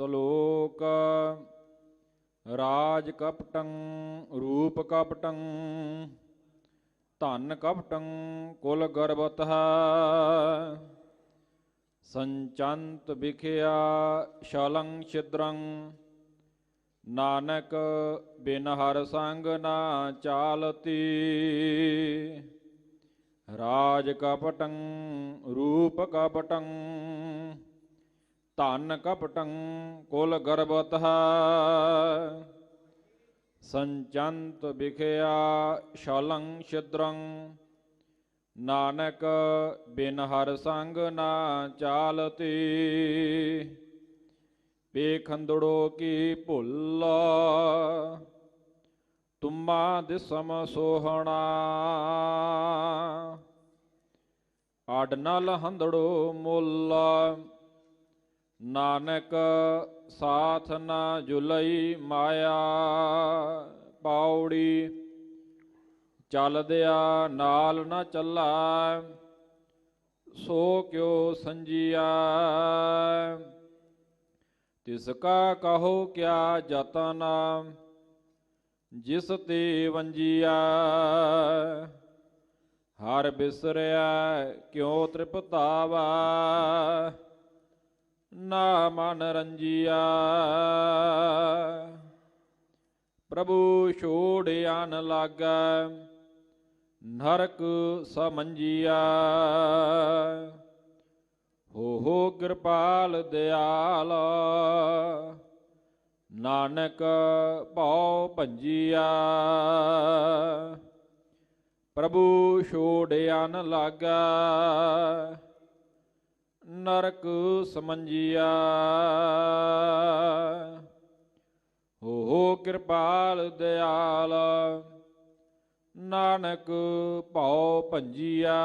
ਸ਼ਲੋਕ। ਰਾਜ ਕਪਟੰ ਰੂਪ ਕਪਟੰ ਧਨ ਕਪਟੰ ਕੁਲ ਗਰਬਤః। ਸੰਚੰਤ ਵਿਖਿਆ ਸ਼ਲੰ ਛਿਦਰੰ ਨਾਨਕ ਬਿਨ ਹਰ ਸੰਗ ਨਾ ਚਾਲਤੀ। ਰਾਜ ਕਪਟੰ ਰੂਪ ਕਪਟੰ ਧਨ ਕਪਟੰ ਕੁਲ ਗਰਬਤః। ਸੰਚੰਤ ਵਿਖਿਆ ਸ਼ਲੰ ਛਿਦਰੰ ਨਾਨਕ ਬਿਨ ਹਰ ਸੰਗ ਨਾ ਚਾਲਤੀ। ਪੇਖੰਦੜੋ ਕੀ ਭੁੱਲ ਤੁਮਾ ਦਿਸਮ ਸੋਹਣਾ। ਆਡ ਨਲ ਹੰਦੜੋ ਮੁੱਲ ਨਾਨਕ ਸਾਥ ਨ ਜੁਲਈ ਮਾਇਆ। ਪੌੜੀ ਚਲਦਿਆ ਨਾਲ ਨ ਚੱਲਾ ਸੋ ਕਿਉ ਸੰਜੀਆ। ਤਿਸ ਕਾ ਕਹੋ ਕਿਆ ਜਤਨ ਜਿਸ ਤੇ ਵੰਜੀਆ। ਹਰ ਬਿਸਰਿਆ ਕਿਉ ਤ੍ਰਿਪਤਾਵਾ ਨਾ ਮਨ ਰੰਜੀਆ। ਪ੍ਰਭੂ ਛੋੜਿਆਨ ਲਾਗੈ ਨਰਕ ਸਮੰਜੀਆ। ਹੋ ਕਿਰਪਾਲ ਦਿਆਲ ਨਾਨਕ ਭਉ ਭੰਜੀਆ। ਪ੍ਰਭੂ ਛੋੜਿਆਨ ਲਾਗੈ ਨਰਕ ਸਮੰਜੀਆ। ਹੋ ਕਿਰਪਾਲ ਦਿਆਲ ਨਾਨਕ ਭਉ ਭੰਜੀਆ।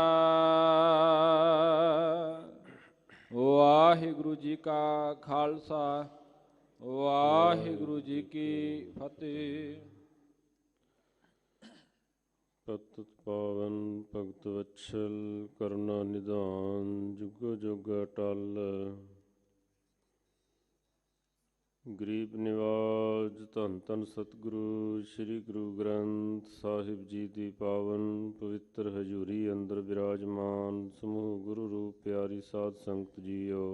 ਵਾਹਿਗੁਰੂ ਜੀ ਕਾ ਖਾਲਸਾ ਵਾਹਿਗੁਰੂ ਜੀ ਕੀ ਫਤਿਹ। ਪਤਿਤ ਪਾਵਨ ਭਗਤ ਵਤਸਲ ਕਰੁਣਾ ਨਿਧਾਨ ਜੁਗੋ ਜੁਗ ਅਟਲ। ਗਰੀਬ ਨਿਵਾਜ ਧੰਨ ਧੰਨ ਸਤਿਗੁਰੂ ਸ੍ਰੀ ਗੁਰੂ ਗ੍ਰੰਥ ਸਾਹਿਬ ਜੀ ਦੀ ਪਾਵਨ ਪਵਿੱਤਰ ਹਜ਼ੂਰੀ ਅੰਦਰ ਬਿਰਾਜਮਾਨ ਸਮੂਹ ਗੁਰੂ ਰੂਪ ਪਿਆਰੀ ਸਾਧ ਸੰਗਤ ਜੀਓ।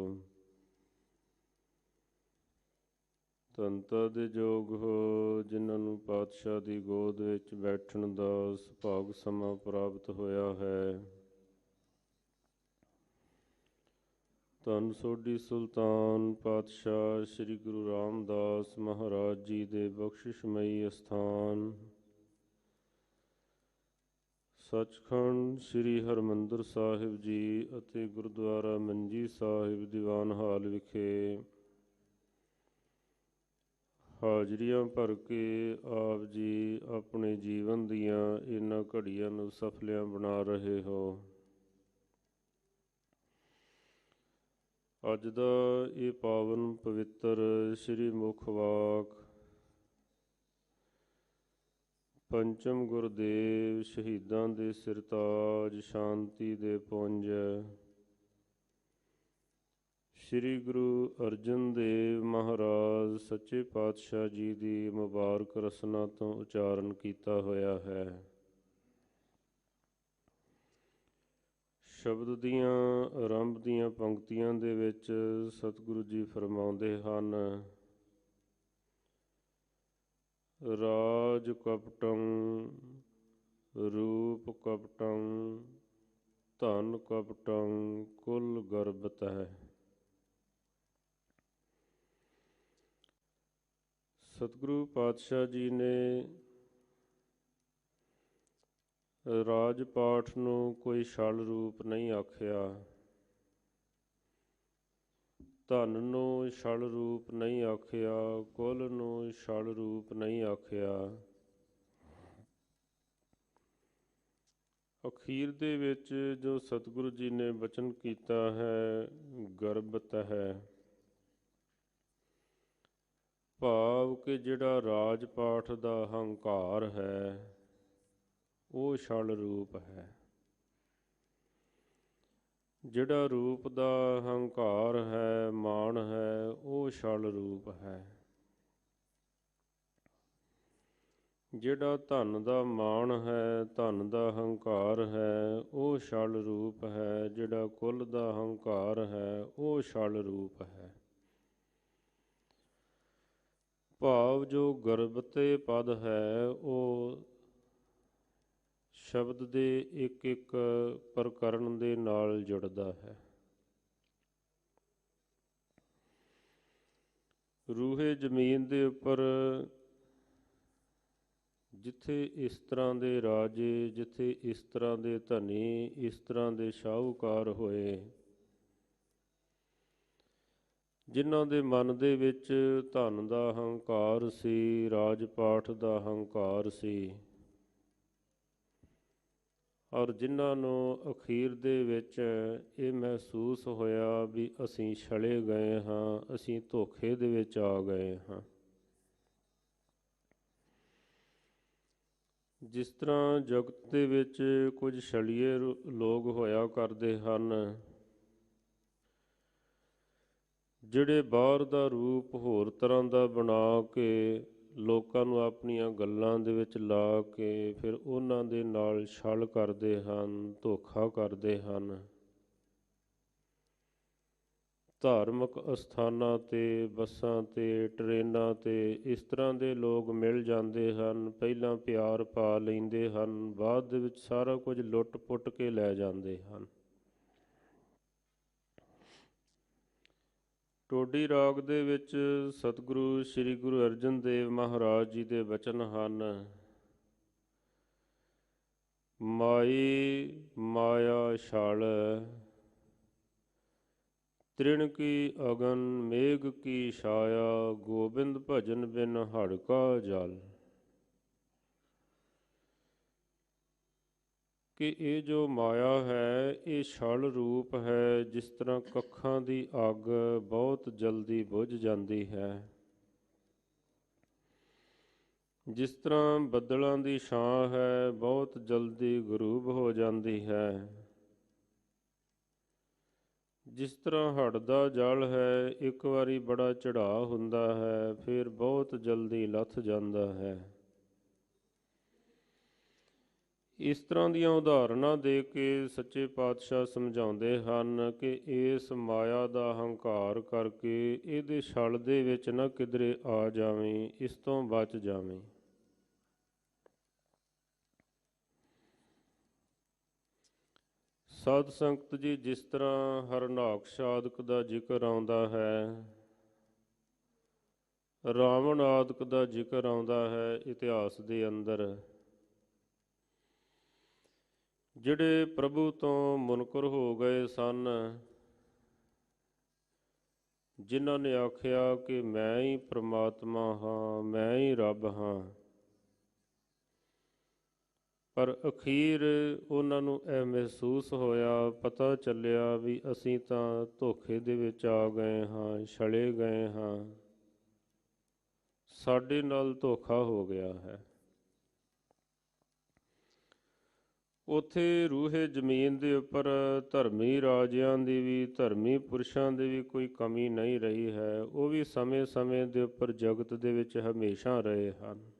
ਧੰਨਤਾ ਦੇ ਯੋਗ ਹੋ ਜਿਨ੍ਹਾਂ ਨੂੰ ਪਾਤਸ਼ਾਹ ਦੀ ਗੋਦ ਵਿੱਚ ਬੈਠਣ ਦਾ ਸੁਭਾਗ ਸਮਾਂ ਪ੍ਰਾਪਤ ਹੋਇਆ ਹੈ। ਧੰਨ ਸੋਢੀ ਸੁਲਤਾਨ ਪਾਤਸ਼ਾਹ ਸ੍ਰੀ ਗੁਰੂ ਰਾਮਦਾਸ ਮਹਾਰਾਜ ਜੀ ਦੇ ਬਖਸ਼ਿਸ਼ਮਈ ਅਸਥਾਨ ਸੱਚਖੰਡ ਸ੍ਰੀ ਹਰਿਮੰਦਰ ਸਾਹਿਬ ਜੀ ਅਤੇ ਗੁਰਦੁਆਰਾ ਮੰਜੀ ਸਾਹਿਬ ਦੀਵਾਨ ਹਾਲ ਵਿਖੇ ਹਾਜ਼ਰੀਆਂ ਭਰ ਕੇ ਆਪ ਜੀ ਆਪਣੇ ਜੀਵਨ ਦੀਆਂ ਇਹਨਾਂ ਘੜੀਆਂ ਨੂੰ ਸਫਲਿਆਂ ਬਣਾ ਰਹੇ ਹੋ। ਅੱਜ ਦਾ ਇਹ ਪਾਵਨ ਪਵਿੱਤਰ ਸ੍ਰੀ ਮੁਖ ਵਾਕ ਪੰਚਮ ਗੁਰਦੇਵ ਸ਼ਹੀਦਾਂ ਦੇ ਸਿਰਤਾਜ ਸ਼ਾਂਤੀ ਦੇ ਪੁੰਜ ਸ੍ਰੀ ਗੁਰੂ ਅਰਜਨ ਦੇਵ ਮਹਾਰਾਜ ਸੱਚੇ ਪਾਤਸ਼ਾਹ ਜੀ ਦੀ ਮੁਬਾਰਕ ਰਸਨਾ ਤੋਂ ਉਚਾਰਨ ਕੀਤਾ ਹੋਇਆ ਹੈ। ਸ਼ਬਦ ਦੀਆਂ ਆਰੰਭ ਦੀਆਂ ਪੰਕਤੀਆਂ ਦੇ ਵਿੱਚ ਸਤਿਗੁਰੂ ਜੀ ਫਰਮਾਉਂਦੇ ਹਨ, ਰਾਜ ਕਪਟੰ ਰੂਪ ਕਪਟੰ ਧਨ ਕਪਟੰ ਕੁਲ ਗਰਬਤః। ਸਤਿਗੁਰੂ ਪਾਤਸ਼ਾਹ ਜੀ ਨੇ ਰਾਜ ਪਾਠ ਨੂੰ ਕੋਈ ਛਲ ਰੂਪ ਨਹੀਂ ਆਖਿਆ, ਧਨ ਨੂੰ ਛਲ ਰੂਪ ਨਹੀਂ ਆਖਿਆ, ਕੁਲ ਨੂੰ ਛਲ ਰੂਪ ਨਹੀਂ ਆਖਿਆ। ਅਖੀਰ ਦੇ ਵਿੱਚ ਜੋ ਸਤਿਗੁਰੂ ਜੀ ਨੇ ਬਚਨ ਕੀਤਾ ਹੈ ਗਰਬਤః ਹੈ, ਭਾਵ ਕਿ ਜਿਹੜਾ ਰਾਜ ਪਾਠ ਦਾ ਹੰਕਾਰ ਹੈ ਉਹ ਛਲ ਰੂਪ ਹੈ। ਜਿਹੜਾ ਰੂਪ ਦਾ ਹੰਕਾਰ ਹੈ, ਮਾਣ ਹੈ, ਉਹ ਛਲ ਰੂਪ ਹੈ। ਜਿਹੜਾ ਧਨ ਦਾ ਮਾਣ ਹੈ, ਧਨ ਦਾ ਹੰਕਾਰ ਹੈ, ਉਹ ਛਲ ਰੂਪ ਹੈ। ਜਿਹੜਾ ਕੁਲ ਦਾ ਹੰਕਾਰ ਹੈ, ਉਹ ਛਲ ਰੂਪ ਹੈ। ਭਾਵ ਜੋ ਗਰਭ ਤੇ ਪਦ ਹੈ, ਉਹ ਸ਼ਬਦ ਦੇ ਇੱਕ ਇੱਕ ਪ੍ਰਕਰਨ ਦੇ ਨਾਲ ਜੁੜਦਾ ਹੈ। ਰੂਹੇ ਜ਼ਮੀਨ ਦੇ ਉੱਪਰ ਜਿੱਥੇ ਇਸ ਤਰ੍ਹਾਂ ਦੇ ਰਾਜੇ, ਜਿੱਥੇ ਇਸ ਤਰ੍ਹਾਂ ਦੇ ਧਨੀ, ਇਸ ਤਰ੍ਹਾਂ ਦੇ ਸ਼ਾਹੂਕਾਰ ਹੋਏ, ਜਿਨ੍ਹਾਂ ਦੇ ਮਨ ਦੇ ਵਿੱਚ ਧਨ ਦਾ ਹੰਕਾਰ ਸੀ, ਰਾਜ ਪਾਠ ਦਾ ਹੰਕਾਰ ਸੀ, ਔਰ ਜਿਨ੍ਹਾਂ ਨੂੰ ਅਖੀਰ ਦੇ ਵਿੱਚ ਇਹ ਮਹਿਸੂਸ ਹੋਇਆ ਵੀ ਅਸੀਂ ਛਲੇ ਗਏ ਹਾਂ, ਅਸੀਂ ਧੋਖੇ ਦੇ ਵਿੱਚ ਆ ਗਏ ਹਾਂ। ਜਿਸ ਤਰ੍ਹਾਂ ਜਗਤ ਦੇ ਵਿੱਚ ਕੁਝ ਛਲੀਏ ਲੋਕ ਹੋਇਆ ਕਰਦੇ ਹਨ, ਜਿਹੜੇ ਬਾਹਰ ਦਾ ਰੂਪ ਹੋਰ ਤਰ੍ਹਾਂ ਦਾ ਬਣਾ ਕੇ ਲੋਕਾਂ ਨੂੰ ਆਪਣੀਆਂ ਗੱਲਾਂ ਦੇ ਵਿੱਚ ਲਾ ਕੇ ਫਿਰ ਉਹਨਾਂ ਦੇ ਨਾਲ ਛਲ ਕਰਦੇ ਹਨ, ਧੋਖਾ ਕਰਦੇ ਹਨ। ਧਾਰਮਿਕ ਅਸਥਾਨਾਂ 'ਤੇ, ਬੱਸਾਂ 'ਤੇ, ਟਰੇਨਾਂ 'ਤੇ ਇਸ ਤਰ੍ਹਾਂ ਦੇ ਲੋਕ ਮਿਲ ਜਾਂਦੇ ਹਨ। ਪਹਿਲਾਂ ਪਿਆਰ ਪਾ ਲੈਂਦੇ ਹਨ, ਬਾਅਦ ਦੇ ਵਿੱਚ ਸਾਰਾ ਕੁਝ ਲੁੱਟ ਪੁੱਟ ਕੇ ਲੈ ਜਾਂਦੇ ਹਨ। ਟੋਡੀ ਰਾਗ ਦੇ ਵਿੱਚ ਸਤਿਗੁਰੂ ਸ੍ਰੀ ਗੁਰੂ ਅਰਜਨ ਦੇਵ ਮਹਾਰਾਜ ਜੀ ਦੇ ਬਚਨ ਹਨ। ਮਾਈ ਮਾਇਆ ਛਲ, ਤ੍ਰਿਣ ਕੀ ਅਗਨ, ਮੇਘ ਕੀ ਛਾਇਆ, ਗੋਬਿੰਦ ਭਜਨ ਬਿਨ ਹੜਕਾ ਜਲ। ਕਿ ਇਹ ਜੋ ਮਾਇਆ ਹੈ, ਇਹ ਛਲ ਰੂਪ ਹੈ। ਜਿਸ ਤਰ੍ਹਾਂ ਕੱਖਾਂ ਦੀ ਅੱਗ ਬਹੁਤ ਜਲਦੀ ਬੁਝ ਜਾਂਦੀ ਹੈ, ਜਿਸ ਤਰ੍ਹਾਂ ਬੱਦਲਾਂ ਦੀ ਛਾਂ ਹੈ, ਬਹੁਤ ਜਲਦੀ ਗਰੂਬ ਹੋ ਜਾਂਦੀ ਹੈ, ਜਿਸ ਤਰ੍ਹਾਂ ਹੜ੍ਹ ਦਾ ਜਲ ਹੈ, ਇੱਕ ਵਾਰੀ ਬੜਾ ਚੜ੍ਹਾਅ ਹੁੰਦਾ ਹੈ, ਫਿਰ ਬਹੁਤ ਜਲਦੀ ਲੱਥ ਜਾਂਦਾ ਹੈ। ਇਸ ਤਰ੍ਹਾਂ ਦੀਆਂ ਉਦਾਹਰਨਾਂ ਦੇ ਕੇ ਸੱਚੇ ਪਾਤਸ਼ਾਹ ਸਮਝਾਉਂਦੇ ਹਨ ਕਿ ਇਸ ਮਾਇਆ ਦਾ ਹੰਕਾਰ ਕਰਕੇ ਇਹਦੇ ਛਲ ਦੇ ਵਿੱਚ ਨਾ ਕਿਧਰੇ ਆ ਜਾਵੇਂ, ਇਸ ਤੋਂ ਬਚ ਜਾਵੇਂ। ਸਾਧ ਸੰਗਤ ਜੀ, ਜਿਸ ਤਰ੍ਹਾਂ ਹਰਨਾਕ ਸਾਧਕ ਦਾ ਜ਼ਿਕਰ ਆਉਂਦਾ ਹੈ, ਰਾਵਣ ਆਦਿਕ ਦਾ ਜ਼ਿਕਰ ਆਉਂਦਾ ਹੈ ਇਤਿਹਾਸ ਦੇ ਅੰਦਰ, ਜਿਹੜੇ ਪ੍ਰਭੂ ਤੋਂ ਮੁਨਕਰ ਹੋ ਗਏ ਸਨ, ਜਿਨ੍ਹਾਂ ਨੇ ਆਖਿਆ ਕਿ ਮੈਂ ਹੀ ਪ੍ਰਮਾਤਮਾ ਹਾਂ, ਮੈਂ ਹੀ ਰੱਬ ਹਾਂ, ਪਰ ਅਖੀਰ ਉਹਨਾਂ ਨੂੰ ਇਹ ਮਹਿਸੂਸ ਹੋਇਆ, ਪਤਾ ਚੱਲਿਆ ਵੀ ਅਸੀਂ ਤਾਂ ਧੋਖੇ ਦੇ ਵਿੱਚ ਆ ਗਏ ਹਾਂ, ਛਲੇ ਗਏ ਹਾਂ, ਸਾਡੇ ਨਾਲ ਧੋਖਾ ਹੋ ਗਿਆ ਹੈ। ਉੱਥੇ ਰੂਹੇ ਜ਼ਮੀਨ ਦੇ ਉੱਪਰ ਧਰਮੀ ਰਾਜਿਆਂ ਦੀ ਵੀ, ਧਰਮੀ ਪੁਰਸ਼ਾਂ ਦੀ ਵੀ ਕੋਈ ਕਮੀ ਨਹੀਂ ਰਹੀ ਹੈ। ਉਹ ਵੀ ਸਮੇਂ-ਸਮੇਂ ਦੇ ਉੱਪਰ ਜਗਤ ਦੇ ਵਿੱਚ ਹਮੇਸ਼ਾ ਰਹੇ ਹਨ।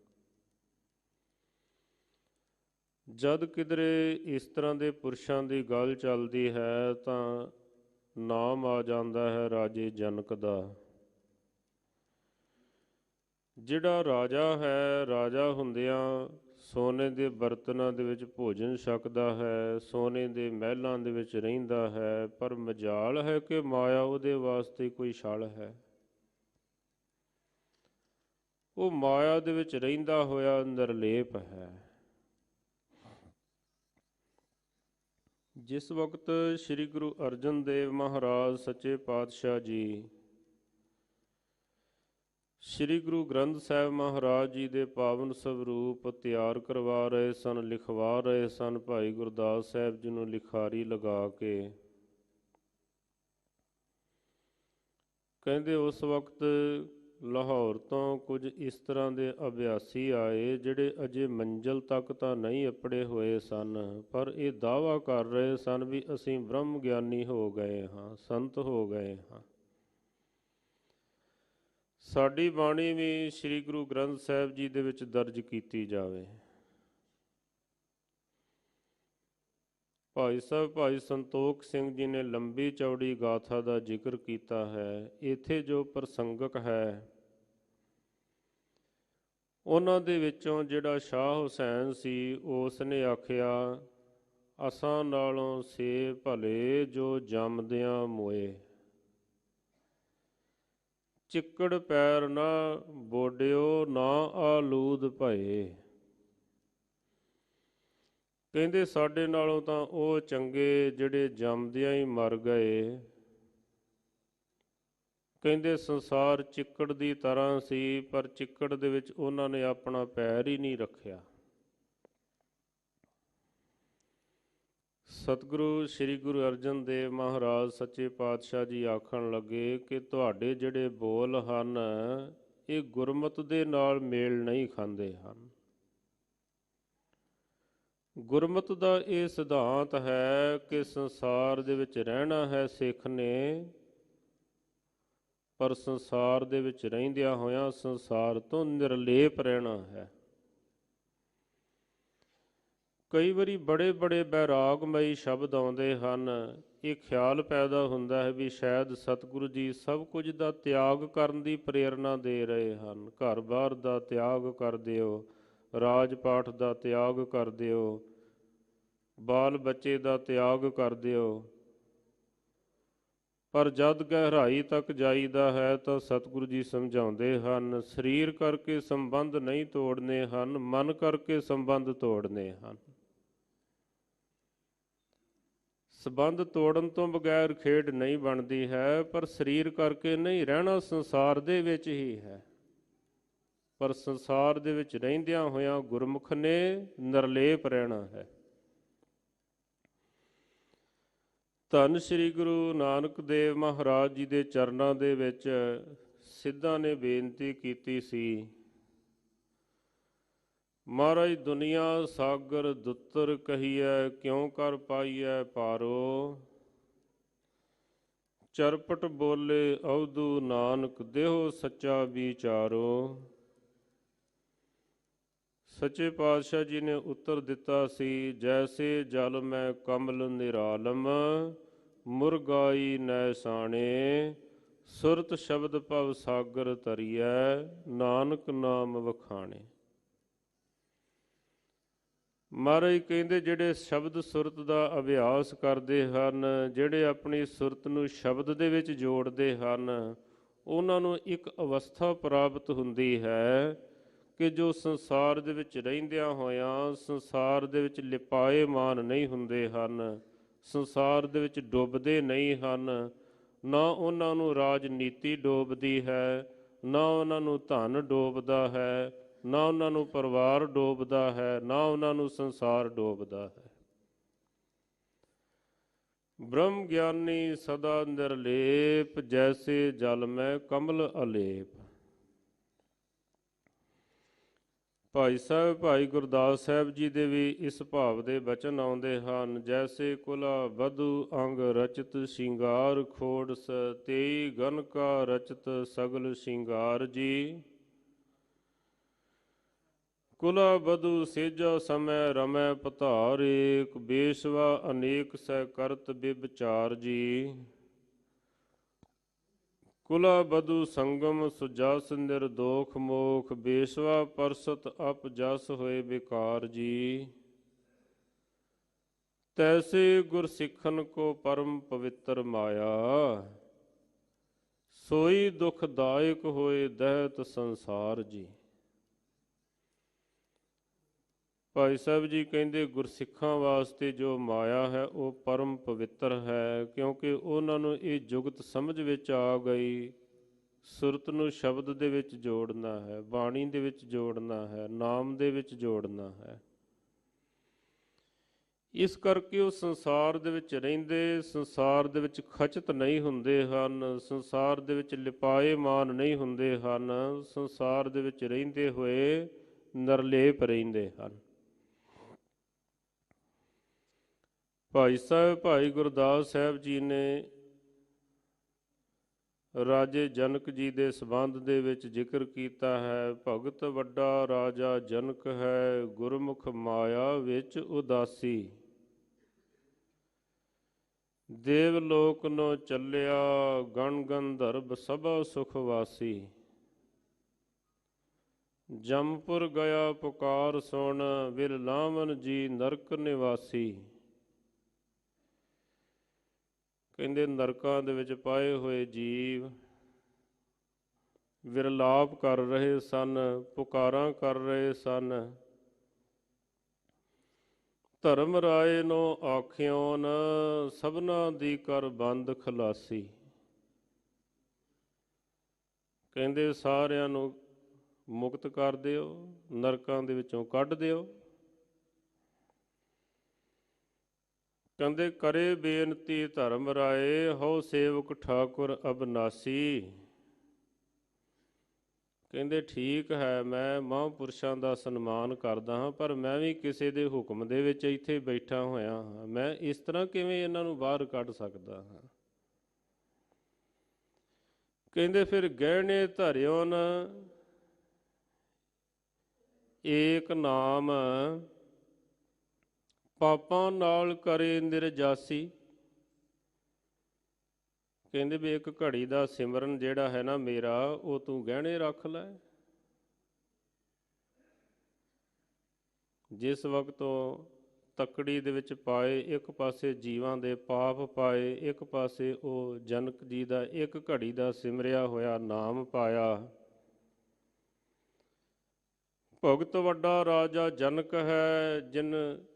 ਜਦ ਕਿਧਰੇ ਇਸ ਤਰ੍ਹਾਂ ਦੇ ਪੁਰਸ਼ਾਂ ਦੀ ਗੱਲ ਚੱਲਦੀ ਹੈ ਤਾਂ ਨਾਮ ਆ ਜਾਂਦਾ ਹੈ ਰਾਜੇ ਜਨਕ ਦਾ। ਜਿਹੜਾ ਰਾਜਾ ਹੈ, ਰਾਜਾ ਹੁੰਦਿਆਂ ਸੋਨੇ ਦੇ ਬਰਤਨਾਂ ਦੇ ਵਿੱਚ ਭੋਜਨ ਛਕਦਾ ਹੈ, ਸੋਨੇ ਦੇ ਮਹਿਲਾਂ ਦੇ ਵਿੱਚ ਰਹਿੰਦਾ ਹੈ, ਪਰ ਮਜਾਲ ਹੈ ਕਿ ਮਾਇਆ ਉਹਦੇ ਵਾਸਤੇ ਕੋਈ ਛਲ ਹੈ। ਉਹ ਮਾਇਆ ਦੇ ਵਿੱਚ ਰਹਿੰਦਾ ਹੋਇਆ ਨਿਰਲੇਪ ਹੈ। ਜਿਸ ਵਕਤ ਸ੍ਰੀ ਗੁਰੂ ਅਰਜਨ ਦੇਵ ਮਹਾਰਾਜ ਸੱਚੇ ਪਾਤਸ਼ਾਹ ਜੀ ਸ੍ਰੀ ਗੁਰੂ ਗ੍ਰੰਥ ਸਾਹਿਬ ਮਹਾਰਾਜ ਜੀ ਦੇ ਪਾਵਨ ਸਵਰੂਪ ਤਿਆਰ ਕਰਵਾ ਰਹੇ ਸਨ, ਲਿਖਵਾ ਰਹੇ ਸਨ, ਭਾਈ ਗੁਰਦਾਸ ਸਾਹਿਬ ਜੀ ਨੂੰ ਲਿਖਾਰੀ ਲਗਾ ਕੇ, ਕਹਿੰਦੇ ਉਸ ਵਕਤ ਲਾਹੌਰ ਤੋਂ ਕੁਝ ਇਸ ਤਰ੍ਹਾਂ ਦੇ ਅਭਿਆਸੀ ਆਏ ਜਿਹੜੇ ਅਜੇ ਮੰਜ਼ਿਲ ਤੱਕ ਤਾਂ ਨਹੀਂ ਅੱਪੜੇ ਹੋਏ ਸਨ, ਪਰ ਇਹ ਦਾਅਵਾ ਕਰ ਰਹੇ ਸਨ ਵੀ ਅਸੀਂ ਬ੍ਰਹਮ ਗਿਆਨੀ ਹੋ ਗਏ ਹਾਂ, ਸੰਤ ਹੋ ਗਏ ਹਾਂ। ਸਾਡੀ ਬਾਣੀ ਵੀ ਸ੍ਰੀ ਗੁਰੂ ਗ੍ਰੰਥ ਸਾਹਿਬ ਜੀ ਦੇ ਵਿੱਚ ਦਰਜ ਕੀਤੀ ਜਾਵੇ। ਭਾਈ ਸਾਹਿਬ ਭਾਈ ਸੰਤੋਖ ਸਿੰਘ ਜੀ ਨੇ ਲੰਬੀ ਚੌੜੀ ਗਾਥਾ ਦਾ ਜ਼ਿਕਰ ਕੀਤਾ ਹੈ। ਇੱਥੇ ਜੋ ਪ੍ਰਸੰਗਕ ਹੈ ਉਹਨਾਂ ਦੇ ਵਿੱਚੋਂ ਜਿਹੜਾ ਸ਼ਾਹ ਹੁਸੈਨ ਸੀ ਉਸ ਨੇ ਆਖਿਆ, ਅਸਾਂ ਨਾਲੋਂ ਸੇ ਭਲੇ ਜੋ ਜੰਮਦਿਆਂ ਮੋਏ, ਚਿੱਕੜ ਪੈਰ ਨਾ ਬੋਡਿਓ ਨਾ ਆਲੂਦ ਭਏ। ਕਹਿੰਦੇ ਸਾਡੇ ਨਾਲੋਂ ਤਾਂ ਉਹ ਚੰਗੇ ਜਿਹੜੇ ਜੰਮਦਿਆਂ ਹੀ ਮਰ ਗਏ। ਕਹਿੰਦੇ ਸੰਸਾਰ ਚਿੱਕੜ ਦੀ ਤਰ੍ਹਾਂ ਸੀ, ਪਰ ਚਿੱਕੜ ਦੇ ਵਿੱਚ ਉਹਨਾਂ ਨੇ ਆਪਣਾ ਪੈਰ ਹੀ ਨਹੀਂ ਰੱਖਿਆ। ਸਤਿਗੁਰੂ ਸ੍ਰੀ ਗੁਰੂ ਅਰਜਨ ਦੇਵ ਮਹਾਰਾਜ ਸੱਚੇ ਪਾਤਸ਼ਾਹ ਜੀ ਆਖਣ ਲੱਗੇ ਕਿ ਤੁਹਾਡੇ ਜਿਹੜੇ ਬੋਲ ਹਨ ਇਹ ਗੁਰਮਤਿ ਦੇ ਨਾਲ ਮੇਲ ਨਹੀਂ ਖਾਂਦੇ ਹਨ। ਗੁਰਮਤਿ ਦਾ ਇਹ ਸਿਧਾਂਤ ਹੈ ਕਿ ਸੰਸਾਰ ਦੇ ਵਿੱਚ ਰਹਿਣਾ ਹੈ ਸਿੱਖ ਨੇ, ਪਰ ਸੰਸਾਰ ਦੇ ਵਿੱਚ ਰਹਿੰਦਿਆਂ ਹੋਇਆਂ ਸੰਸਾਰ ਤੋਂ ਨਿਰਲੇਪ ਰਹਿਣਾ ਹੈ। ਕਈ ਵਾਰੀ ਬੜੇ ਬੜੇ ਬੈਰਾਗਮਈ ਸ਼ਬਦ ਆਉਂਦੇ ਹਨ। ਇਹ ਖਿਆਲ ਪੈਦਾ ਹੁੰਦਾ ਹੈ ਵੀ ਸ਼ਾਇਦ ਸਤਿਗੁਰੂ ਜੀ ਸਭ ਕੁਝ ਦਾ ਤਿਆਗ ਕਰਨ ਦੀ ਪ੍ਰੇਰਨਾ ਦੇ ਰਹੇ ਹਨ। ਘਰ-ਬਾਰ ਦਾ ਤਿਆਗ ਕਰ ਦਿਓ, ਰਾਜ ਪਾਠ ਦਾ ਤਿਆਗ ਕਰ ਦਿਓ, ਬਾਲ ਬੱਚੇ ਦਾ ਤਿਆਗ ਕਰ ਦਿਓ। ਪਰ ਜਦ ਗਹਿਰਾਈ ਤੱਕ ਜਾਈਦਾ ਹੈ ਤਾਂ ਸਤਿਗੁਰੂ ਜੀ ਸਮਝਾਉਂਦੇ ਹਨ, ਸਰੀਰ ਕਰਕੇ ਸੰਬੰਧ ਨਹੀਂ ਤੋੜਨੇ ਹਨ, ਮਨ ਕਰਕੇ ਸੰਬੰਧ ਤੋੜਨੇ ਹਨ। ਸੰਬੰਧ ਤੋੜਨ ਤੋਂ ਬਗੈਰ ਖੇਡ ਨਹੀਂ ਬਣਦੀ ਹੈ, ਪਰ ਸਰੀਰ ਕਰਕੇ ਨਹੀਂ ਰਹਿਣਾ ਸੰਸਾਰ ਦੇ ਵਿੱਚ ਹੀ ਹੈ। ਪਰ ਸੰਸਾਰ ਦੇ ਵਿੱਚ ਰਹਿੰਦਿਆਂ ਹੋਇਆਂ ਗੁਰਮੁਖ ਨੇ ਨਿਰਲੇਪ ਰਹਿਣਾ ਹੈ। ਧੰਨ ਸ੍ਰੀ ਗੁਰੂ ਨਾਨਕ ਦੇਵ ਮਹਾਰਾਜ ਜੀ ਦੇ ਚਰਨਾਂ ਦੇ ਵਿੱਚ ਸਿੱਧਾਂ ਨੇ ਬੇਨਤੀ ਕੀਤੀ ਸੀ, ਮਹਾਰਾਜ ਦੁਨੀਆ ਸਾਗਰ ਦੁੱਤਰ ਕਹੀਐ, ਕਿਉਂ ਕਰ ਪਾਈਐ ਪਾਰੋ। ਚਰਪਟ ਬੋਲੇ ਅਵਧੂ ਨਾਨਕ, ਦੇਹੋ ਸੱਚਾ ਵਿਚਾਰੋ। ਸੱਚੇ ਪਾਤਸ਼ਾਹ ਜੀ ਨੇ ਉੱਤਰ ਦਿੱਤਾ ਸੀ, ਜੈਸੇ ਜਲ ਮੈਂ ਕਮਲ ਨਿਰਾਲਮ, ਮੁਰਗਾਈ ਨੈ ਸਾਣੇ। ਸੁਰਤ ਸ਼ਬਦ ਭਵ ਸਾਗਰ ਤਰੀਐ, ਨਾਨਕ ਨਾਮ ਵਖਾਣੇ। ਮਹਾਰਾਜ ਕਹਿੰਦੇ ਜਿਹੜੇ ਸ਼ਬਦ ਸੁਰਤ ਦਾ ਅਭਿਆਸ ਕਰਦੇ ਹਨ, ਜਿਹੜੇ ਆਪਣੀ ਸੁਰਤ ਨੂੰ ਸ਼ਬਦ ਦੇ ਵਿੱਚ ਜੋੜਦੇ ਹਨ, ਉਹਨਾਂ ਨੂੰ ਇੱਕ ਅਵਸਥਾ ਪ੍ਰਾਪਤ ਹੁੰਦੀ ਹੈ ਕਿ ਜੋ ਸੰਸਾਰ ਦੇ ਵਿੱਚ ਰਹਿੰਦਿਆਂ ਹੋਇਆਂ ਸੰਸਾਰ ਦੇ ਵਿੱਚ ਲਿਪਾਏਮਾਨ ਨਹੀਂ ਹੁੰਦੇ ਹਨ, ਸੰਸਾਰ ਦੇ ਵਿੱਚ ਡੁੱਬਦੇ ਨਹੀਂ ਹਨ। ਨਾ ਉਹਨਾਂ ਨੂੰ ਰਾਜਨੀਤੀ ਡੋਬਦੀ ਹੈ, ਨਾ ਉਹਨਾਂ ਨੂੰ ਧਨ ਡੋਬਦਾ ਹੈ, ਨਾ ਉਹਨਾਂ ਨੂੰ ਪਰਿਵਾਰ ਡੋਬਦਾ ਹੈ, ਨਾ ਉਹਨਾਂ ਨੂੰ ਸੰਸਾਰ ਡੋਬਦਾ ਹੈ। ਬ੍ਰਹਮ ਗਿਆਨੀ ਸਦਾ ਨਿਰਲੇਪ, ਜੈਸੇ ਜਲ ਮੈਂ ਕਮਲ ਅਲੇਪ। ਭਾਈ ਸਾਹਿਬ ਭਾਈ ਗੁਰਦਾਸ ਸਾਹਿਬ ਜੀ ਦੇ ਵੀ ਇਸ ਭਾਵ ਦੇ ਬਚਨ ਆਉਂਦੇ ਹਨ, ਜੈਸੇ ਕੁਲਾ ਵਧੂ ਅੰਗ ਰਚਿਤ ਸ਼ਿੰਗਾਰ ਖੋੜਸ, ਤੇਈ ਗਨ ਕਾ ਰਚਿਤ ਸਗਲ ਸ਼ਿੰਗਾਰ ਜੀ। ਕੁਲਾ ਵਧੂ ਸੇਜਾ ਸਮੈ ਰਮੈ ਪਧਾਰ, ਏਕ ਬੇਸਵਾ ਅਨੇਕ ਸਹਿ ਕਰਤ ਬਿਬਚਾਰ ਜੀ। ਕੁਲਾ ਬਧੂ ਸੰਗਮ ਸੁਜਸ ਨਿਰਦੋਖ ਮੋਖ, ਬੇਸਵਾ ਪਰਸਤ ਅਪ ਜਸ ਹੋਏ ਵਿਕਾਰ ਜੀ। ਤੈਸੇ ਗੁਰ ਸਿੱਖਨ ਕੋ ਪਰਮ ਪਵਿੱਤਰ ਮਾਇਆ, ਸੋਈ ਦੁਖਦਾਇਕ ਹੋਏ ਦਹਿਤ ਸੰਸਾਰ ਜੀ। ਭਾਈ ਸਾਹਿਬ ਜੀ ਕਹਿੰਦੇ ਗੁਰਸਿੱਖਾਂ ਵਾਸਤੇ ਜੋ ਮਾਇਆ ਹੈ ਉਹ ਪਰਮ ਪਵਿੱਤਰ ਹੈ, ਕਿਉਂਕਿ ਉਹਨਾਂ ਨੂੰ ਇਹ ਜੁਗਤ ਸਮਝ ਵਿੱਚ ਆ ਗਈ। ਸੁਰਤ ਨੂੰ ਸ਼ਬਦ ਦੇ ਵਿੱਚ ਜੋੜਨਾ ਹੈ, ਬਾਣੀ ਦੇ ਵਿੱਚ ਜੋੜਨਾ ਹੈ, ਨਾਮ ਦੇ ਵਿੱਚ ਜੋੜਨਾ ਹੈ। ਇਸ ਕਰਕੇ ਉਹ ਸੰਸਾਰ ਦੇ ਵਿੱਚ ਰਹਿੰਦੇ ਸੰਸਾਰ ਦੇ ਵਿੱਚ ਖਚਤ ਨਹੀਂ ਹੁੰਦੇ ਹਨ, ਸੰਸਾਰ ਦੇ ਵਿੱਚ ਲਿਪਾਏਮਾਨ ਨਹੀਂ ਹੁੰਦੇ ਹਨ, ਸੰਸਾਰ ਦੇ ਵਿੱਚ ਰਹਿੰਦੇ ਹੋਏ ਨਿਰਲੇਪ ਰਹਿੰਦੇ ਹਨ। ਭਾਈ ਸਾਹਿਬ ਭਾਈ ਗੁਰਦਾਸ ਸਾਹਿਬ ਜੀ ਨੇ ਰਾਜੇ ਜਨਕ ਜੀ ਦੇ ਸੰਬੰਧ ਦੇ ਵਿੱਚ ਜ਼ਿਕਰ ਕੀਤਾ ਹੈ। ਭਗਤ ਵੱਡਾ ਰਾਜਾ ਜਨਕ ਹੈ, ਗੁਰਮੁਖ ਮਾਇਆ ਵਿੱਚ ਉਦਾਸੀ। ਦੇਵ ਲੋਕ ਨੋ ਚੱਲਿਆ, ਗਣ ਗੰਧਰਵ ਸਭਾ ਸੁਖ ਵਾਸੀ। ਜਮਪੁਰ ਗਿਆ ਪੁਕਾਰ ਸੁਣ, ਵਿਰ ਲਾਵਨ ਜੀ ਨਰਕ ਨਿਵਾਸੀ। ਕਹਿੰਦੇ ਨਰਕਾਂ ਦੇ ਵਿੱਚ ਪਾਏ ਹੋਏ ਜੀਵ ਵਿਰਲਾਪ ਕਰ ਰਹੇ ਸਨ, ਪੁਕਾਰਾਂ ਕਰ ਰਹੇ ਸਨ। ਧਰਮ ਰਾਏ ਨੋ ਆਖਿਓਨ, ਸਭਨਾ ਦੀ ਕਰ ਬੰਦ ਖਲਾਸੀ। ਕਹਿੰਦੇ ਸਾਰਿਆਂ ਨੂੰ ਮੁਕਤ ਕਰ ਦਿਓ, ਨਰਕਾਂ ਦੇ ਵਿੱਚੋਂ ਕੱਢ ਦਿਓ। ਕਹਿੰਦੇ ਕਰੇ ਬੇਨਤੀ ਧਰਮ ਰਾਏ, ਹਉ ਸੇਵਕ ਠਾਕੁਰ ਅਬਨਾਸੀ। ਕਹਿੰਦੇ ਠੀਕ ਹੈ, ਮੈਂ ਮਹਾਂਪੁਰਸ਼ਾਂ ਦਾ ਸਨਮਾਨ ਕਰਦਾ ਹਾਂ, ਪਰ ਮੈਂ ਵੀ ਕਿਸੇ ਦੇ ਹੁਕਮ ਦੇ ਵਿੱਚ ਇੱਥੇ ਬੈਠਾ ਹੋਇਆ ਹਾਂ। ਮੈਂ ਇਸ ਤਰ੍ਹਾਂ ਕਿਵੇਂ ਇਹਨਾਂ ਨੂੰ ਬਾਹਰ ਕੱਢ ਸਕਦਾ ਹਾਂ। ਕਹਿੰਦੇ ਫਿਰ ਗਹਿਣੇ ਧਰਿਓ ਨ ਏਕ ਨਾਮ, ਪਾਪਾਂ ਨਾਲ ਕਰੇ ਨਿਰਜਾਸੀ। ਕਹਿੰਦੇ ਵੀ ਇੱਕ ਘੜੀ ਦਾ ਸਿਮਰਨ ਜਿਹੜਾ ਹੈ ਨਾ ਮੇਰਾ, ਉਹ ਤੂੰ ਗਹਿਣੇ ਰੱਖ ਲੈ। ਜਿਸ ਵਕਤ ਉਹ ਤੱਕੜੀ ਦੇ ਵਿੱਚ ਪਾਏ, ਇੱਕ ਪਾਸੇ ਜੀਵਾਂ ਦੇ ਪਾਪ ਪਾਏ, ਇੱਕ ਪਾਸੇ ਉਹ ਜਨਕ ਜੀ ਦਾ ਇੱਕ ਘੜੀ ਦਾ ਸਿਮਰਿਆ ਹੋਇਆ ਨਾਮ ਪਾਇਆ। ਭਗਤ ਵੱਡਾ ਰਾਜਾ ਜਨਕ ਹੈ, ਜਿਨ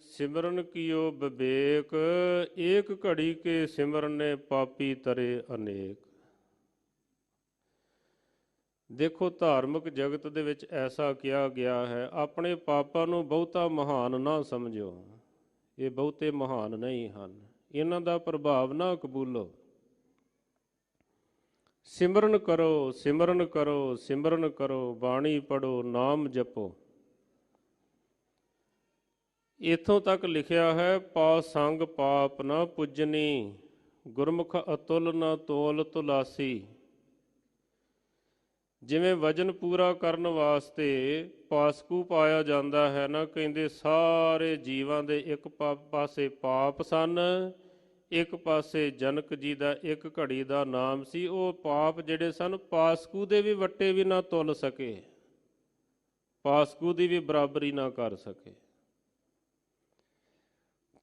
ਸਿਮਰਨ ਕੀਓ ਵਿਵੇਕ। ਏਕ ਘੜੀ ਕੇ ਸਿਮਰਨੇ ਪਾਪੀ ਤਰੇ ਅਨੇਕ। ਦੇਖੋ ਧਾਰਮਿਕ ਜਗਤ ਦੇ ਵਿੱਚ ਐਸਾ ਕਿਹਾ ਗਿਆ ਹੈ, ਆਪਣੇ ਪਾਪਾਂ ਨੂੰ ਬਹੁਤਾ ਮਹਾਨ ਨਾ ਸਮਝੋ। ਇਹ ਬਹੁਤੇ ਮਹਾਨ ਨਹੀਂ ਹਨ, ਇਹਨਾਂ ਦਾ ਪ੍ਰਭਾਵ ਨਾ ਕਬੂਲੋ। ਸਿਮਰਨ ਕਰੋ, ਸਿਮਰਨ ਕਰੋ, ਸਿਮਰਨ ਕਰੋ, ਬਾਣੀ ਪੜੋ, ਨਾਮ ਜਪੋ। ਇੱਥੋਂ ਤੱਕ ਲਿਖਿਆ ਹੈ, ਪਾ ਸੰਗ ਪਾਪ ਨਾ ਪੁੱਜਨੀ, ਗੁਰਮੁਖ ਅਤੁਲ ਨਾ ਤੋਲ ਤੁਲਾਸੀ। ਜਿਵੇਂ ਵਜਨ ਪੂਰਾ ਕਰਨ ਵਾਸਤੇ ਪਾਸਕੂ ਪਾਇਆ ਜਾਂਦਾ ਹੈ ਨਾ, ਕਹਿੰਦੇ ਸਾਰੇ ਜੀਵਾਂ ਦੇ ਇੱਕ ਪਾਸੇ ਪਾਪ ਸਨ, ਇੱਕ ਪਾਸੇ ਜਨਕ ਜੀ ਦਾ ਇੱਕ ਘੜੀ ਦਾ ਨਾਮ ਸੀ। ਉਹ ਪਾਪ ਜਿਹੜੇ ਸਨ ਪਾਸਕੂ ਦੇ ਵੀ ਵੱਟੇ ਵੀ ਨਾ ਤੁਲ ਸਕੇ, ਪਾਸਕੂ ਦੀ ਵੀ ਬਰਾਬਰੀ ਨਾ ਕਰ ਸਕੇ।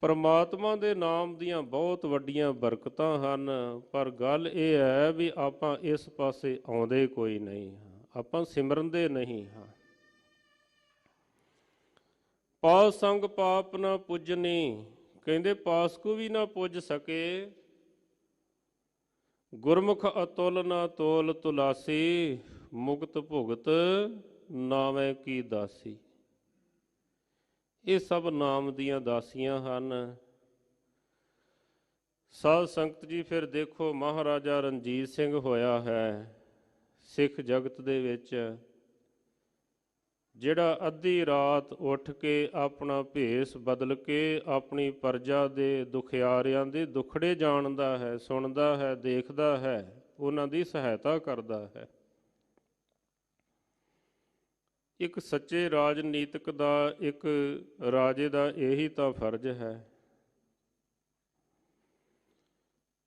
ਪਰਮਾਤਮਾ ਦੇ ਨਾਮ ਦੀਆਂ ਬਹੁਤ ਵੱਡੀਆਂ ਬਰਕਤਾਂ ਹਨ, ਪਰ ਗੱਲ ਇਹ ਹੈ ਵੀ ਆਪਾਂ ਇਸ ਪਾਸੇ ਆਉਂਦੇ ਕੋਈ ਨਹੀਂ ਹਾਂ, ਆਪਾਂ ਸਿਮਰਨਦੇ ਨਹੀਂ ਹਾਂ। ਪਾ ਸੰਗ ਪਾਪ ਨਾ ਪੁੱਜਨੀ, ਕਹਿੰਦੇ ਪਾਸਕੂ ਵੀ ਨਾ ਪੁੱਜ ਸਕੇ। ਗੁਰਮੁਖ ਅਤੁਲ ਨਾ ਤੋਲ ਤੁਲਾਸੀ, ਮੁਕਤ ਭੁਗਤ ਨਾਵੇਂ ਕੀ ਦਾਸੀ। ਇਹ ਸਭ ਨਾਮ ਦੀਆਂ ਦਾਸੀਆਂ ਹਨ। ਸਾਧ ਸੰਗਤ ਜੀ ਫਿਰ ਦੇਖੋ, ਮਹਾਰਾਜਾ ਰਣਜੀਤ ਸਿੰਘ ਹੋਇਆ ਹੈ ਸਿੱਖ ਜਗਤ ਦੇ ਵਿੱਚ, ਜਿਹੜਾ ਅੱਧੀ ਰਾਤ ਉੱਠ ਕੇ ਆਪਣਾ ਭੇਸ ਬਦਲ ਕੇ ਆਪਣੀ ਪ੍ਰਜਾ ਦੇ ਦੁਖਿਆਰਿਆਂ ਦੇ ਦੁੱਖੜੇ ਜਾਣਦਾ ਹੈ, ਸੁਣਦਾ ਹੈ, ਦੇਖਦਾ ਹੈ, ਉਹਨਾਂ ਦੀ ਸਹਾਇਤਾ ਕਰਦਾ ਹੈ। ਇੱਕ ਸੱਚੇ ਰਾਜਨੀਤਿਕ ਦਾ, ਇੱਕ ਰਾਜੇ ਦਾ ਇਹੀ ਤਾਂ ਫਰਜ਼ ਹੈ।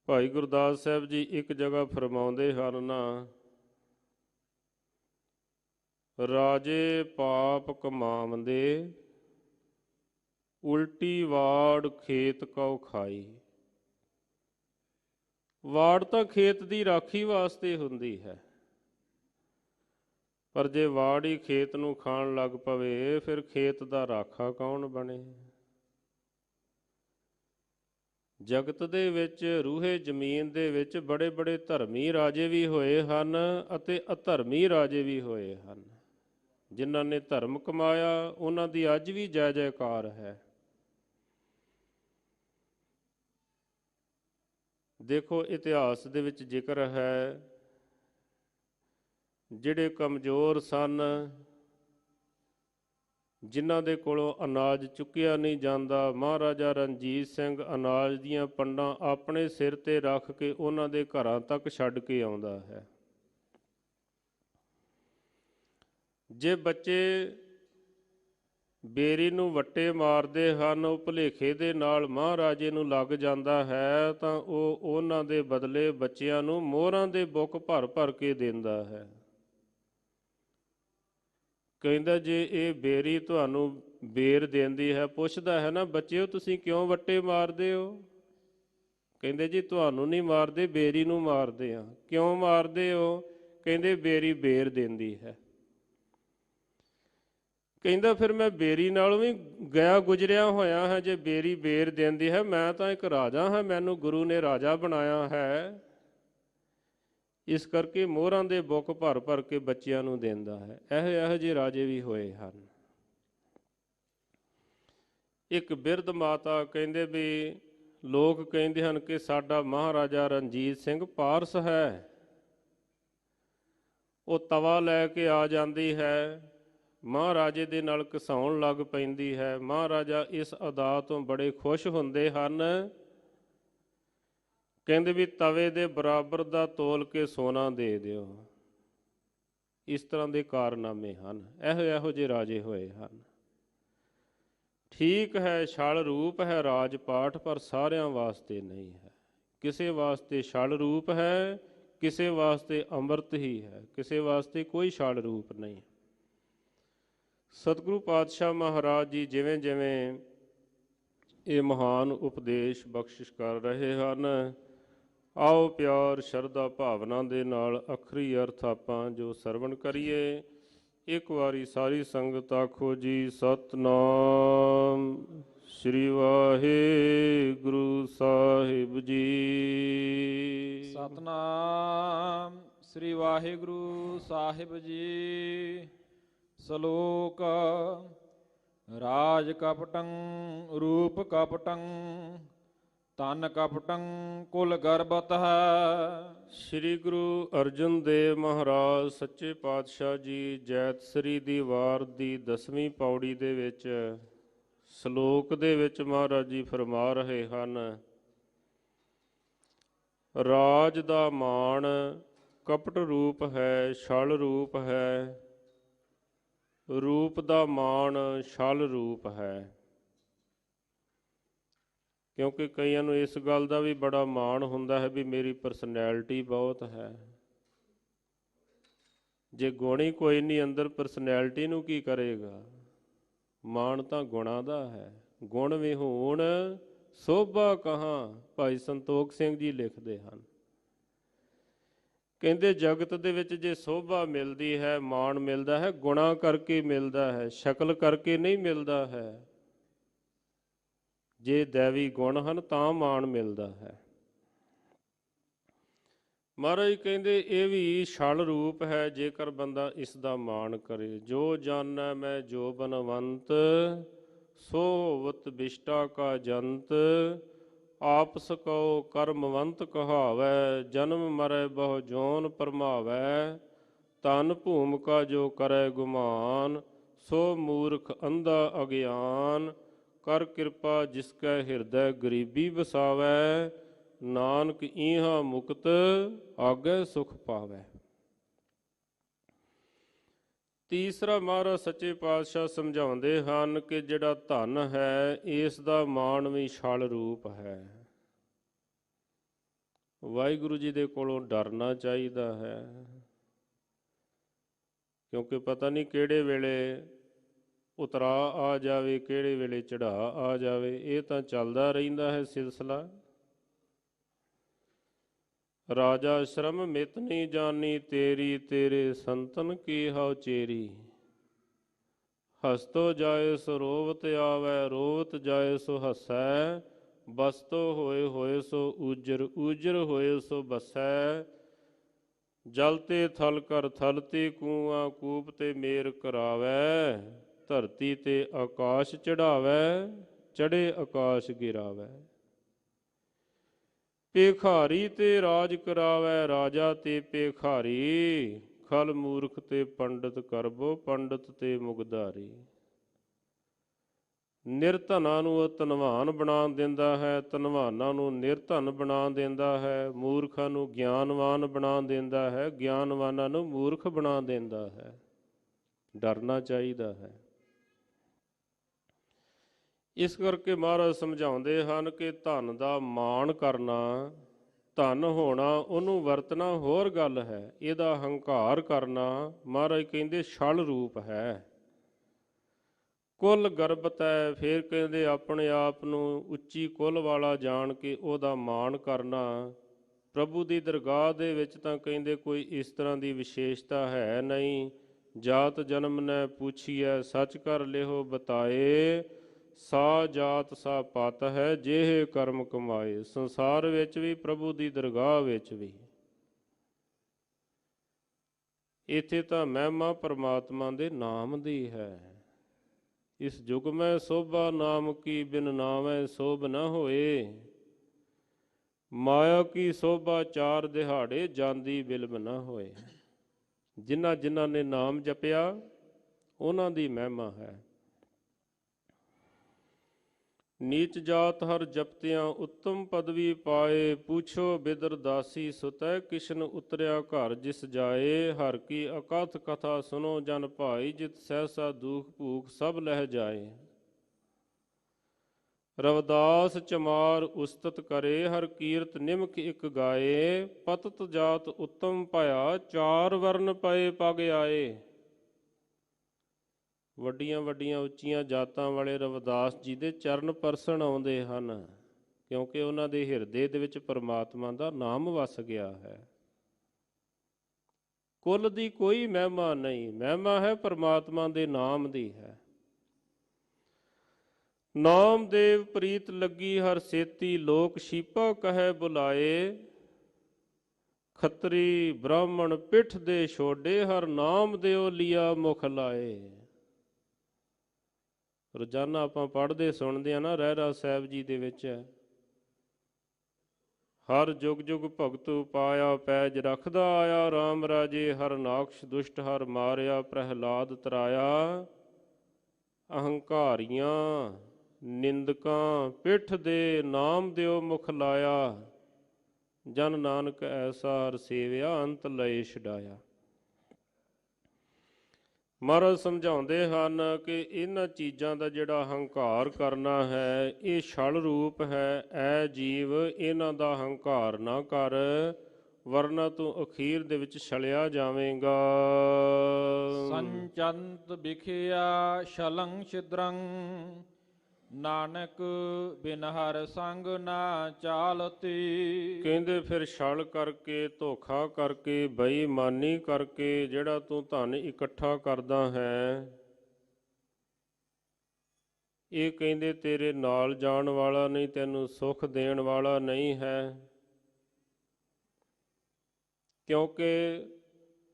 ਭਾਈ ਗੁਰਦਾਸ ਸਾਹਿਬ ਜੀ ਇੱਕ ਜਗ੍ਹਾ ਫਰਮਾਉਂਦੇ ਹਨ ਨਾ, ਰਾਜੇ ਪਾਪ ਕਮਾਵੰਦੇ, ਉਲਟੀ ਵਾੜ ਖੇਤ ਕਉ ਖਾਈ। ਵਾੜ ਤਾਂ ਖੇਤ ਦੀ ਰਾਖੀ ਵਾਸਤੇ ਹੁੰਦੀ ਹੈ, ਪਰ ਜੇ ਵਾੜ ਹੀ ਖੇਤ ਨੂੰ ਖਾਣ ਲੱਗ ਪਵੇ, ਫਿਰ ਖੇਤ ਦਾ ਰਾਖਾ ਕੌਣ ਬਣੇ। ਜਗਤ ਦੇ ਵਿੱਚ, ਰੂਹੇ ਜ਼ਮੀਨ ਦੇ ਵਿੱਚ ਬੜੇ ਬੜੇ ਧਰਮੀ ਰਾਜੇ ਵੀ ਹੋਏ ਹਨ ਅਤੇ ਅਧਰਮੀ ਰਾਜੇ ਵੀ ਹੋਏ ਹਨ। ਜਿਨ੍ਹਾਂ ਨੇ ਧਰਮ ਕਮਾਇਆ, ਉਹਨਾਂ ਦੀ ਅੱਜ ਵੀ ਜੈ ਜੈਕਾਰ ਹੈ। ਦੇਖੋ ਇਤਿਹਾਸ ਦੇ ਵਿੱਚ ਜ਼ਿਕਰ ਹੈ, ਜਿਹੜੇ ਕਮਜ਼ੋਰ ਸਨ, ਜਿਨ੍ਹਾਂ ਦੇ ਕੋਲੋਂ ਅਨਾਜ ਚੁੱਕਿਆ ਨਹੀਂ ਜਾਂਦਾ। ਮਹਾਰਾਜਾ ਰਣਜੀਤ ਸਿੰਘ ਅਨਾਜ ਦੀਆਂ ਪੰਡਾਂ ਆਪਣੇ ਸਿਰ ਤੇ ਰੱਖ ਕੇ ਉਹਨਾਂ ਦੇ ਘਰਾਂ ਤੱਕ ਛੱਡ ਕੇ ਆਉਂਦਾ ਹੈ। ਜੇ ਬੱਚੇ ਬੇਰੀ ਨੂੰ ਵੱਟੇ ਮਾਰਦੇ ਹਨ, ਉਹ ਭੁਲੇਖੇ ਦੇ ਨਾਲ ਮਹਾਰਾਜੇ ਨੂੰ ਲੱਗ ਜਾਂਦਾ ਹੈ, ਤਾਂ ਉਹ ਉਹਨਾਂ ਦੇ ਬਦਲੇ ਬੱਚਿਆਂ ਨੂੰ ਮੋਹਰਾਂ ਦੇ ਬੁੱਕ ਭਰ ਭਰ ਕੇ ਦਿੰਦਾ ਹੈ। ਕਹਿੰਦਾ ਜੇ ਇਹ ਬੇਰੀ ਤੁਹਾਨੂੰ ਬੇਰ ਦਿੰਦੀ ਹੈ, ਪੁੱਛਦਾ ਹੈ ਨਾ, ਬੱਚਿਓ ਤੁਸੀਂ ਕਿਉਂ ਵੱਟੇ ਮਾਰਦੇ ਹੋ? ਕਹਿੰਦੇ ਜੀ ਤੁਹਾਨੂੰ ਨਹੀਂ ਮਾਰਦੇ, ਬੇਰੀ ਨੂੰ ਮਾਰਦੇ ਆ। ਕਿਉਂ ਮਾਰਦੇ ਹੋ? ਕਹਿੰਦੇ ਬੇਰੀ ਬੇਰ ਦਿੰਦੀ ਹੈ। ਕਹਿੰਦਾ ਫਿਰ ਮੈਂ ਬੇਰੀ ਨਾਲੋਂ ਵੀ ਗਿਆ ਗੁਜ਼ਰਿਆ ਹੋਇਆ ਹਾਂ। ਜੇ ਬੇਰੀ ਬੇਰ ਦਿੰਦੀ ਹੈ, ਮੈਂ ਤਾਂ ਇੱਕ ਰਾਜਾ ਹਾਂ, ਮੈਨੂੰ ਗੁਰੂ ਨੇ ਰਾਜਾ ਬਣਾਇਆ ਹੈ, ਇਸ ਕਰਕੇ ਮੋਹਰਾਂ ਦੇ ਬੁੱਕ ਭਰ ਭਰ ਕੇ ਬੱਚਿਆਂ ਨੂੰ ਦਿੰਦਾ ਹੈ। ਇਹੋ ਜਿਹੇ ਰਾਜੇ ਵੀ ਹੋਏ ਹਨ। ਇੱਕ ਬਿਰਧ ਮਾਤਾ ਕਹਿੰਦੇ ਵੀ ਲੋਕ ਕਹਿੰਦੇ ਹਨ ਕਿ ਸਾਡਾ ਮਹਾਰਾਜਾ ਰਣਜੀਤ ਸਿੰਘ ਪਾਰਸ ਹੈ। ਉਹ ਤਵਾ ਲੈ ਕੇ ਆ ਜਾਂਦੀ ਹੈ, ਮਹਾਰਾਜੇ ਦੇ ਨਾਲ ਘਸਾਉਣ ਲੱਗ ਪੈਂਦੀ ਹੈ। ਮਹਾਰਾਜਾ ਇਸ ਅਦਾ ਤੋਂ ਬੜੇ ਖੁਸ਼ ਹੁੰਦੇ ਹਨ। ਕਹਿੰਦੇ ਵੀ ਤਵੇ ਦੇ ਬਰਾਬਰ ਦਾ ਤੋਲ ਕੇ ਸੋਨਾ ਦੇ ਦਿਓ। ਇਸ ਤਰ੍ਹਾਂ ਦੇ ਕਾਰਨਾਮੇ ਹਨ। ਇਹੋ ਜਿਹੇ ਰਾਜੇ ਹੋਏ ਹਨ। ਠੀਕ ਹੈ, ਛਲ ਰੂਪ ਹੈ ਰਾਜ ਪਾਠ, ਪਰ ਸਾਰਿਆਂ ਵਾਸਤੇ ਨਹੀਂ ਹੈ। ਕਿਸੇ ਵਾਸਤੇ ਛਲ ਰੂਪ ਹੈ, ਕਿਸੇ ਵਾਸਤੇ ਅੰਮ੍ਰਿਤ ਹੀ ਹੈ, ਕਿਸੇ ਵਾਸਤੇ ਕੋਈ ਛਲ ਰੂਪ ਨਹੀਂ। ਸਤਿਗੁਰੂ ਪਾਤਸ਼ਾਹ ਮਹਾਰਾਜ ਜੀ ਜਿਵੇਂ ਜਿਵੇਂ ਇਹ ਮਹਾਨ ਉਪਦੇਸ਼ ਬਖਸ਼ਿਸ਼ ਕਰ ਰਹੇ ਹਨ, ਆਓ ਪਿਆਰ ਸ਼ਰਧਾ ਭਾਵਨਾ ਦੇ ਨਾਲ ਅਖਰੀ ਅਰਥ ਆਪਾਂ ਜੋ ਸਰਵਣ ਕਰੀਏ। ਇੱਕ ਵਾਰੀ ਸਾਰੀ ਸੰਗਤ ਆਖੋ ਜੀ, ਸਤਿਨਾਮ ਸ੍ਰੀ ਵਾਹਿਗੁਰੂ ਸਾਹਿਬ ਜੀ। ਸਤਿਨਾਮ ਸ੍ਰੀ ਵਾਹਿਗੁਰੂ ਸਾਹਿਬ ਜੀ। ਸ਼ਲੋਕ। ਰਾਜ ਕਪਟੰ ਰੂਪ ਕਪਟੰ ਤਨ ਕਪਟੰ ਕੁਲ ਗਰਬਤః। ਸ੍ਰੀ ਗੁਰੂ ਅਰਜਨ ਦੇਵ ਮਹਾਰਾਜ ਸੱਚੇ ਪਾਤਸ਼ਾਹ ਜੀ ਜੈਤਸਰੀ ਦੀ ਵਾਰ ਦੀ 10ਵੀਂ ਪੌੜੀ ਦੇ ਵਿੱਚ ਸ਼ਲੋਕ ਦੇ ਵਿੱਚ ਮਹਾਰਾਜ ਜੀ ਫਰਮਾ ਰਹੇ ਹਨ, ਰਾਜ ਦਾ ਮਾਣ ਕਪਟ ਰੂਪ ਹੈ, ਛਲ ਰੂਪ ਹੈ। ਰੂਪ ਦਾ ਮਾਣ ਛਲ ਰੂਪ ਹੈ। ਕਿਉਂਕਿ ਕਈਆਂ ਨੂੰ ਇਸ ਗੱਲ ਦਾ ਵੀ ਬੜਾ ਮਾਣ ਹੁੰਦਾ ਹੈ ਵੀ ਮੇਰੀ ਪਰਸਨੈਲਿਟੀ ਬਹੁਤ ਹੈ। ਜੇ ਗੁਣ ਹੀ ਕੋਈ ਨਹੀਂ ਅੰਦਰ, ਪਰਸਨੈਲਿਟੀ ਨੂੰ ਕੀ ਕਰੇਗਾ? ਮਾਣ ਤਾਂ ਗੁਣਾਂ ਦਾ ਹੈ। ਗੁਣ ਵਿਹੂਣ ਸੋਭਾ ਕਹਾਂ, ਭਾਈ ਸੰਤੋਖ ਸਿੰਘ ਜੀ ਲਿਖਦੇ ਹਨ। ਕਹਿੰਦੇ ਜਗਤ ਦੇ ਵਿੱਚ ਜੇ ਸੋਭਾ ਮਿਲਦੀ ਹੈ, ਮਾਣ ਮਿਲਦਾ ਹੈ, ਗੁਣਾਂ ਕਰਕੇ ਮਿਲਦਾ ਹੈ, ਸ਼ਕਲ ਕਰਕੇ ਨਹੀਂ ਮਿਲਦਾ ਹੈ। ਜੇ ਦੈਵੀ ਗੁਣ ਹਨ ਤਾਂ ਮਾਣ ਮਿਲਦਾ ਹੈ। ਮਹਾਰਾਜ ਕਹਿੰਦੇ ਇਹ ਵੀ ਛਲ ਰੂਪ ਹੈ ਜੇਕਰ ਬੰਦਾ ਇਸ ਦਾ ਮਾਣ ਕਰੇ। ਜੋ ਜਾਣੈ ਮੈਂ ਜੋ ਬਨਵੰਤ, ਸੋ ਹੋਵਤ ਬਿਸ਼ਟਾ ਕਾ ਜੰਤ। ਆਪਸ ਕਉ ਕਰਮਵੰਤ ਕਹਾਵੈ, ਜਨਮ ਮਰੈ ਬਹੁ ਜੋਨ ਭਰਮਾਵੈ। ਤਨ ਭੂਮਿਕਾ ਜੋ ਕਰੈ ਗੁਮਾਨ, ਸੋ ਮੂਰਖ ਅੰਧਾ ਅਗਿਆਨ। ਕਰ ਕਿਰਪਾ ਜਿਸ ਕੈ ਹਿਰਦੈ ਗਰੀਬੀ ਵਸਾਵੈ, ਨਾਨਕ ਈਹਾ ਮੁਕਤ ਆਗੈ ਸੁਖ ਪਾਵੈ। ਤੀਸਰਾ ਮਹਾਰਾਜ ਸੱਚੇ ਪਾਤਸ਼ਾਹ ਸਮਝਾਉਂਦੇ ਹਨ ਕਿ ਜਿਹੜਾ ਧਨ ਹੈ ਇਸ ਦਾ ਮਾਣ ਵੀ ਛਲ ਰੂਪ ਹੈ। ਵਾਹਿਗੁਰੂ ਜੀ ਦੇ ਕੋਲੋਂ ਡਰਨਾ ਚਾਹੀਦਾ ਹੈ, ਕਿਉਂਕਿ ਪਤਾ ਨਹੀਂ ਕਿਹੜੇ ਵੇਲੇ ਉਤਰਾ ਆ ਜਾਵੇ, ਕਿਹੜੇ ਵੇਲੇ ਚੜਾ ਆ ਜਾਵੇ। ਇਹ ਤਾਂ ਚੱਲਦਾ ਰਹਿੰਦਾ ਹੈ ਸਿਲਸਿਲਾ। ਰਾਜਾ ਸ਼ਰਮ ਮਿਤ ਨਹੀਂ ਜਾਨੀ ਤੇਰੀ, ਤੇਰੇ ਸੰਤਨ ਕੀ ਹਉ ਚੇਰੀ। ਹਸਤੋ ਜਾਏ ਸੋ ਰੋਵਤ ਆਵੈ, ਰੋਵਤ ਜਾਏ ਸੋ ਹਸੈ। ਬਸਤੋ ਹੋਏ ਹੋਏ ਸੋ ਊਜਰ, ਊਜਰ ਹੋਏ ਸੋ ਬਸੈ। ਜਲ ਤੇ ਥਲ ਕਰ ਥਲ ਤੇ ਕੂਆਂ, ਕੂਪ ਤੇ ਮੇਰ ਕਰਾਵੈ। ਧਰਤੀ ਤੇ ਆਕਾਸ਼ ਚੜਾਵੈ, ਚੜੇ ਆਕਾਸ਼ ਗਿਰਾਵੈ। ਭੇਖਾਰੀ ਤੇ ਰਾਜ ਕਰਾਵੈ, ਰਾਜਾ ਤੇ ਭੇਖਾਰੀ। ਖਲ ਮੂਰਖ ਤੇ ਪੰਡਤ ਕਰਬੋ, ਪੰਡਤ ਤੇ ਮੁਗਧਾਰੀ। ਨਿਰਧਨਾਂ ਨੂੰ ਉਹ ਧਨਵਾਨ ਬਣਾ ਦਿੰਦਾ ਹੈ, ਧਨਵਾਨਾਂ ਨੂੰ ਨਿਰਧਨ ਬਣਾ ਦਿੰਦਾ ਹੈ, ਮੂਰਖਾਂ ਨੂੰ ਗਿਆਨਵਾਨ ਬਣਾ ਦਿੰਦਾ ਹੈ, ਗਿਆਨਵਾਨਾਂ ਨੂੰ ਮੂਰਖ ਬਣਾ ਦਿੰਦਾ ਹੈ। ਡਰਨਾ ਚਾਹੀਦਾ ਹੈ। ਇਸ ਕਰਕੇ ਮਹਾਰਾਜ ਸਮਝਾਉਂਦੇ ਹਨ ਕਿ ਧਨ ਦਾ ਮਾਣ ਕਰਨਾ, ਧਨ ਹੋਣਾ, ਉਹਨੂੰ ਵਰਤਣਾ ਹੋਰ ਗੱਲ ਹੈ। ਇਹਦਾ ਹੰਕਾਰ ਕਰਨਾ ਮਹਾਰਾਜ ਕਹਿੰਦੇ ਛਲ ਰੂਪ ਹੈ। ਕੁੱਲ ਗਰਬਤ ਹੈ। ਫਿਰ ਕਹਿੰਦੇ ਆਪਣੇ ਆਪ ਨੂੰ ਉੱਚੀ ਕੁੱਲ ਵਾਲਾ ਜਾਣ ਕੇ ਉਹਦਾ ਮਾਣ ਕਰਨਾ। ਪ੍ਰਭੂ ਦੀ ਦਰਗਾਹ ਦੇ ਵਿੱਚ ਤਾਂ ਕਹਿੰਦੇ ਕੋਈ ਇਸ ਤਰ੍ਹਾਂ ਦੀ ਵਿਸ਼ੇਸ਼ਤਾ ਹੈ ਨਹੀਂ। ਜਾਤ ਜਨਮ ਨੇ ਪੁੱਛੀਐ ਸੱਚ ਕਰ ਲਿਓ ਬਤਾਏ, ਸਾ ਜਾਤ ਸਾ ਪਤ ਹੈ ਜਿਹੇ ਕਰਮ ਕਮਾਏ। ਸੰਸਾਰ ਵਿੱਚ ਵੀ ਪ੍ਰਭੂ ਦੀ ਦਰਗਾਹ ਵਿੱਚ ਵੀ ਇੱਥੇ ਤਾਂ ਮਹਿਮਾ ਪਰਮਾਤਮਾ ਦੇ ਨਾਮ ਦੀ ਹੈ। ਇਸ ਜੁਗ ਮੈਂ ਸੋਭਾ ਨਾਮ ਕੀ ਬਿਨ ਨਾਮੈ ਸੋਭ ਨ ਹੋਏ, ਮਾਇਆ ਕੀ ਸੋਭਾ ਚਾਰ ਦਿਹਾੜੇ ਜਾਂਦੀ ਬਿਲਮ ਨ ਹੋਏ। ਜਿਨ੍ਹਾਂ ਜਿਨ੍ਹਾਂ ਨੇ ਨਾਮ ਜਪਿਆ ਉਹਨਾਂ ਦੀ ਮਹਿਮਾ ਹੈ। ਨੀਚ ਜਾਤ ਹਰ ਜਪਤਿਆਂ ਉੱਤਮ ਪਦਵੀ ਪਾਏ, ਪੁੱਛੋ ਬਿਦਰ ਦਾਸੀ ਸੁਤੈ ਕਿਸ਼ਨ ਉਤਰਿਆ ਘਰ ਜਿਸ ਜਾਏ। ਹਰ ਕੀ ਅਕਥ ਕਥਾ ਸੁਨੋ ਜਨ ਭਾਈ, ਜਿਤ ਸਹਿਸਾ ਦੁਖ ਭੂਖ ਸਭ ਲਹਿ ਜਾਏ। ਰਵਿਦਾਸ ਚਮਾਰ ਉਸਤਤ ਕਰੇ, ਹਰ ਕੀਰਤ ਨਿਮਕ ਇਕ ਗਾਏ। ਪਤਤ ਜਾਤ ਉੱਤਮ ਭਇਆ, ਚਾਰ ਵਰਨ ਪਏ ਪਗ ਆਏ। ਵੱਡੀਆਂ ਵੱਡੀਆਂ ਉੱਚੀਆਂ ਜਾਤਾਂ ਵਾਲੇ ਰਵਿਦਾਸ ਜੀ ਦੇ ਚਰਨ ਪਰਸਣ ਆਉਂਦੇ ਹਨ, ਕਿਉਂਕਿ ਉਹਨਾਂ ਦੇ ਹਿਰਦੇ ਦੇ ਵਿੱਚ ਪਰਮਾਤਮਾ ਦਾ ਨਾਮ ਵਸ ਗਿਆ ਹੈ। ਕੁੱਲ ਦੀ ਕੋਈ ਮਹਿਮਾ ਨਹੀਂ, ਮਹਿਮਾ ਹੈ ਪਰਮਾਤਮਾ ਦੇ ਨਾਮ ਦੀ ਹੈ। ਨਾਮਦੇਵ ਪ੍ਰੀਤ ਲੱਗੀ ਹਰ ਸੇਤੀ, ਲੋਕ ਸ਼ੀਪਾ ਕਹੈ ਬੁਲਾਏ। ਖੱਤਰੀ ਬ੍ਰਾਹਮਣ ਪਿੱਠ ਦੇ ਛੋਡੇ, ਹਰ ਨਾਮ ਦਿਓ ਲਿਆ ਮੁਖ ਲਾਏ। ਰੋਜ਼ਾਨਾ ਆਪਾਂ ਪੜ੍ਹਦੇ ਸੁਣਦੇ ਆ ਨਾ ਰਹਿਰਾਸ ਸਾਹਿਬ ਜੀ ਦੇ ਵਿੱਚ, ਹਰ ਜੁਗ ਜੁਗ ਭਗਤ ਪਾਇਆ ਪੈਜ ਰੱਖਦਾ ਆਇਆ। ਰਾਮ ਰਾਜੇ ਹਰ ਨਾਕਸ਼ ਦੁਸ਼ਟ ਹਰ ਮਾਰਿਆ, ਪ੍ਰਹਿਲਾਦ ਤਰਾਇਆ। ਅਹੰਕਾਰੀਆਂ ਨਿੰਦਕਾਂ ਪਿੱਠ ਦੇ ਨਾਮ ਦਿਓ ਮੁਖ ਲਾਇਆ। ਜਨ ਨਾਨਕ ਐਸਾ ਹਰ ਸੇਵਿਆ, ਅੰਤ ਲਏ ਛਡਾਇਆ। ਮਹਾਰਾਜ ਸਮਝਾਉਂਦੇ ਹਨ ਕਿ ਇਹਨਾਂ ਚੀਜ਼ਾਂ ਦਾ ਜਿਹੜਾ ਹੰਕਾਰ ਕਰਨਾ ਹੈ ਇਹ ਛਲ ਰੂਪ ਹੈ। ਐ ਜੀਵ ਇਹਨਾਂ ਦਾ ਹੰਕਾਰ ਨਾ ਕਰ, ਵਰਨਾ ਤੂੰ ਅਖੀਰ ਦੇ ਵਿੱਚ ਛਲਿਆ ਜਾਵੇਂਗਾ। ਸੰਚੰਤ ਵਿਖਿਆ ਛਲੰ ਛਿਦਰੰ, ਨਾਨਕ ਬਿਨ ਹਰ ਸੰਗ ਨਾ ਚਾਲਤੀ। ਕਹਿੰਦੇ ਫਿਰ ਛਲ ਕਰਕੇ, ਧੋਖਾ ਕਰਕੇ, ਬੇਈਮਾਨੀ ਕਰਕੇ ਜਿਹੜਾ ਤੂੰ ਧਨ ਇਕੱਠਾ ਕਰਦਾ ਹੈ, ਇਹ ਕਹਿੰਦੇ ਤੇਰੇ ਨਾਲ ਜਾਣ ਵਾਲਾ ਨਹੀਂ, ਤੈਨੂੰ ਸੁੱਖ ਦੇਣ ਵਾਲਾ ਨਹੀਂ ਹੈ। ਕਿਉਂਕਿ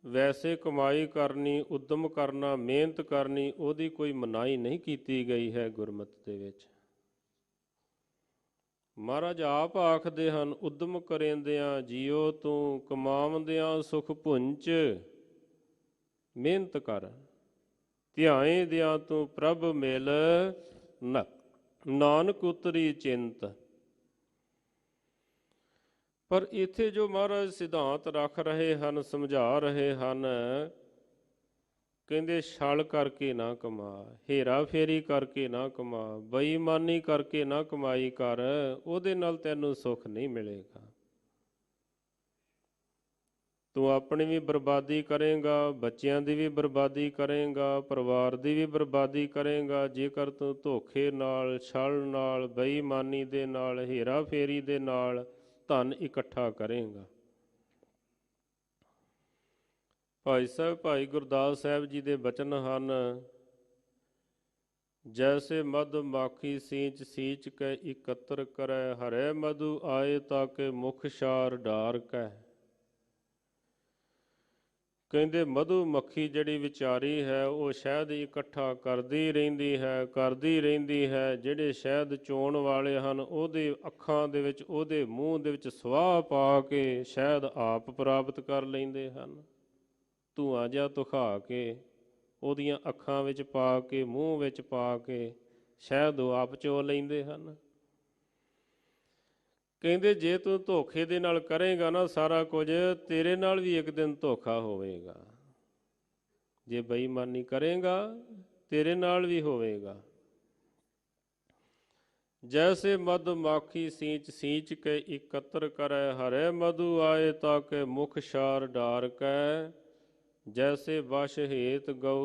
ਵੈਸੇ ਕਮਾਈ ਕਰਨੀ, ਉੱਦਮ ਕਰਨਾ, ਮਿਹਨਤ ਕਰਨੀ, ਉਹਦੀ ਕੋਈ ਮਨਾਹੀ ਨਹੀਂ ਕੀਤੀ ਗਈ ਹੈ ਗੁਰਮਤਿ ਦੇ ਵਿੱਚ। ਮਹਾਰਾਜ ਆਪ ਆਖਦੇ ਹਨ, ਉੱਦਮ ਕਰੇਂਦਿਆਂ ਜੀਓ ਤੂੰ, ਕਮਾਉਂਦਿਆਂ ਸੁਖ ਭੁੰਚ। ਮਿਹਨਤ ਕਰ, ਧਿਆਏਂਦਿਆਂ ਤੂੰ ਪ੍ਰਭ ਮਿਲ, ਨਾਨਕ ਉਤਰੀ ਚਿੰਤ। ਪਰ ਇੱਥੇ ਜੋ ਮਹਾਰਾਜ ਸਿਧਾਂਤ ਰੱਖ ਰਹੇ ਹਨ, ਸਮਝਾ ਰਹੇ ਹਨ, ਕਹਿੰਦੇ ਛਲ ਕਰਕੇ ਨਾ ਕਮਾ, ਹੇਰਾ ਫੇਰੀ ਕਰਕੇ ਨਾ ਕਮਾ, ਬੇਈਮਾਨੀ ਕਰਕੇ ਨਾ ਕਮਾਈ ਕਰ, ਉਹਦੇ ਨਾਲ ਤੈਨੂੰ ਸੁੱਖ ਨਹੀਂ ਮਿਲੇਗਾ। ਤੂੰ ਆਪਣੀ ਵੀ ਬਰਬਾਦੀ ਕਰੇਂਗਾ, ਬੱਚਿਆਂ ਦੀ ਵੀ ਬਰਬਾਦੀ ਕਰੇਂਗਾ, ਪਰਿਵਾਰ ਦੀ ਵੀ ਬਰਬਾਦੀ ਕਰੇਂਗਾ, ਜੇਕਰ ਤੂੰ ਧੋਖੇ ਨਾਲ, ਛਲ ਨਾਲ, ਬੇਈਮਾਨੀ ਦੇ ਨਾਲ, ਹੇਰਾ ਫੇਰੀ ਦੇ ਨਾਲ ਧਨ ਇਕੱਠਾ ਕਰੇਂਗਾ। ਭਾਈ ਸਾਹਿਬ ਭਾਈ ਗੁਰਦਾਸ ਸਾਹਿਬ ਜੀ ਦੇ ਬਚਨ ਹਨ, ਜੈਸੇ ਮਧ ਮਾਖੀ ਸੀਂਚ ਸੀਂਚ ਕੈ ਇਕੱਤਰ ਕਰੈ, ਹਰੇ ਮਧੂ ਆਏ ਤਾਕੇ ਮੁਖ ਛਾਰ ਡਾਰ ਕੈ। ਕਹਿੰਦੇ ਮਧੂ ਮੱਖੀ ਜਿਹੜੀ ਵਿਚਾਰੀ ਹੈ ਉਹ ਸ਼ਹਿਦ ਇਕੱਠਾ ਕਰਦੀ ਰਹਿੰਦੀ ਹੈ, ਕਰਦੀ ਰਹਿੰਦੀ ਹੈ। ਜਿਹੜੇ ਸ਼ਹਿਦ ਚੋਣ ਵਾਲੇ ਹਨ ਉਹਦੇ ਅੱਖਾਂ ਦੇ ਵਿੱਚ, ਉਹਦੇ ਮੂੰਹ ਦੇ ਵਿੱਚ ਸਵਾਹ ਪਾ ਕੇ ਸ਼ਹਿਦ ਆਪ ਪ੍ਰਾਪਤ ਕਰ ਲੈਂਦੇ ਹਨ। ਧੂੰਆਂ ਜਿਹਾ ਧੁਖਾ ਕੇ ਉਹਦੀਆਂ ਅੱਖਾਂ ਵਿੱਚ ਪਾ ਕੇ, ਮੂੰਹ ਵਿੱਚ ਪਾ ਕੇ ਸ਼ਾਇਦ ਉਹ ਆਪ ਚੋ ਲੈਂਦੇ ਹਨ। ਕਹਿੰਦੇ ਜੇ ਤੂੰ ਧੋਖੇ ਦੇ ਨਾਲ ਕਰੇਗਾ ਨਾ ਸਾਰਾ ਕੁਝ, ਤੇਰੇ ਨਾਲ ਵੀ ਇੱਕ ਦਿਨ ਧੋਖਾ ਹੋਵੇਗਾ। ਜੇ ਬੇਈਮਾਨੀ ਕਰੇਗਾ ਤੇਰੇ ਨਾਲ ਵੀ ਹੋਵੇਗਾ। ਜੈਸੇ ਮਧਮਾਖੀ ਸੀंच सींच के इकत्र करे, हरे मधु आए ताके मुख शार डार कै। जैसे वश हेत गौ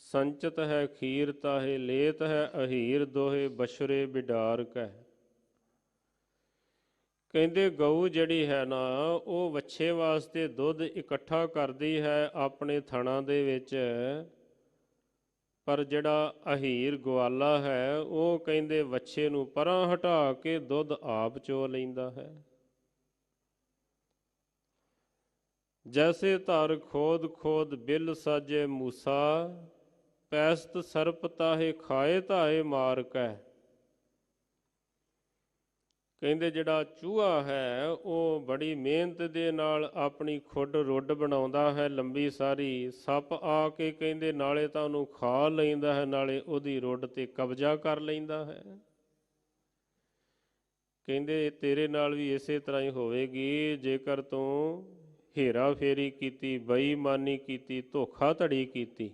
संचत है खीर, ताहे लेत है अहीर, दोहे बछरे बिडार कै। ਕਹਿੰਦੇ ਗਊ ਜਿਹੜੀ ਹੈ ਨਾ, ਉਹ ਵੱਛੇ ਵਾਸਤੇ ਦੁੱਧ ਇਕੱਠਾ ਕਰਦੀ ਹੈ ਆਪਣੇ ਥਣਾਂ ਦੇ ਵਿੱਚ, ਪਰ ਜਿਹੜਾ ਅਹੀਰ ਗਵਾਲਾ ਹੈ ਉਹ ਕਹਿੰਦੇ ਵੱਛੇ ਨੂੰ ਪਰਾਂ ਹਟਾ ਕੇ ਦੁੱਧ ਆਪ ਚੋ ਲੈਂਦਾ ਹੈ। ਜੈਸੇ ਧਰ ਖੋਦ ਖੋਦ ਬਿਲ ਸਾਜੇ ਮੂਸਾ, ਪੈਸਤ ਸਰਪ ਤਾਹੇ ਖਾਏ ਧਾਏ ਮਾਰ ਕੈ। ਕਹਿੰਦੇ ਜਿਹੜਾ ਚੂਹਾ ਹੈ ਉਹ ਬੜੀ ਮਿਹਨਤ ਦੇ ਨਾਲ ਆਪਣੀ ਖੁੱਡ ਰੁੱਡ ਬਣਾਉਂਦਾ ਹੈ ਲੰਬੀ ਸਾਰੀ, ਸੱਪ ਆ ਕੇ ਕਹਿੰਦੇ ਨਾਲੇ ਤਾਂ ਉਹਨੂੰ ਖਾ ਲੈਂਦਾ ਹੈ, ਨਾਲੇ ਉਹਦੀ ਰੁੱਡ ਤੇ ਕਬਜ਼ਾ ਕਰ ਲੈਂਦਾ ਹੈ। ਕਹਿੰਦੇ ਤੇਰੇ ਨਾਲ ਵੀ ਇਸੇ ਤਰ੍ਹਾਂ ਹੀ ਹੋਵੇਗੀ ਜੇਕਰ ਤੂੰ ਹੇਰਾ ਫੇਰੀ ਕੀਤੀ, ਬੇਈਮਾਨੀ ਕੀਤੀ, ਧੋਖਾ ਧੜੀ ਕੀਤੀ।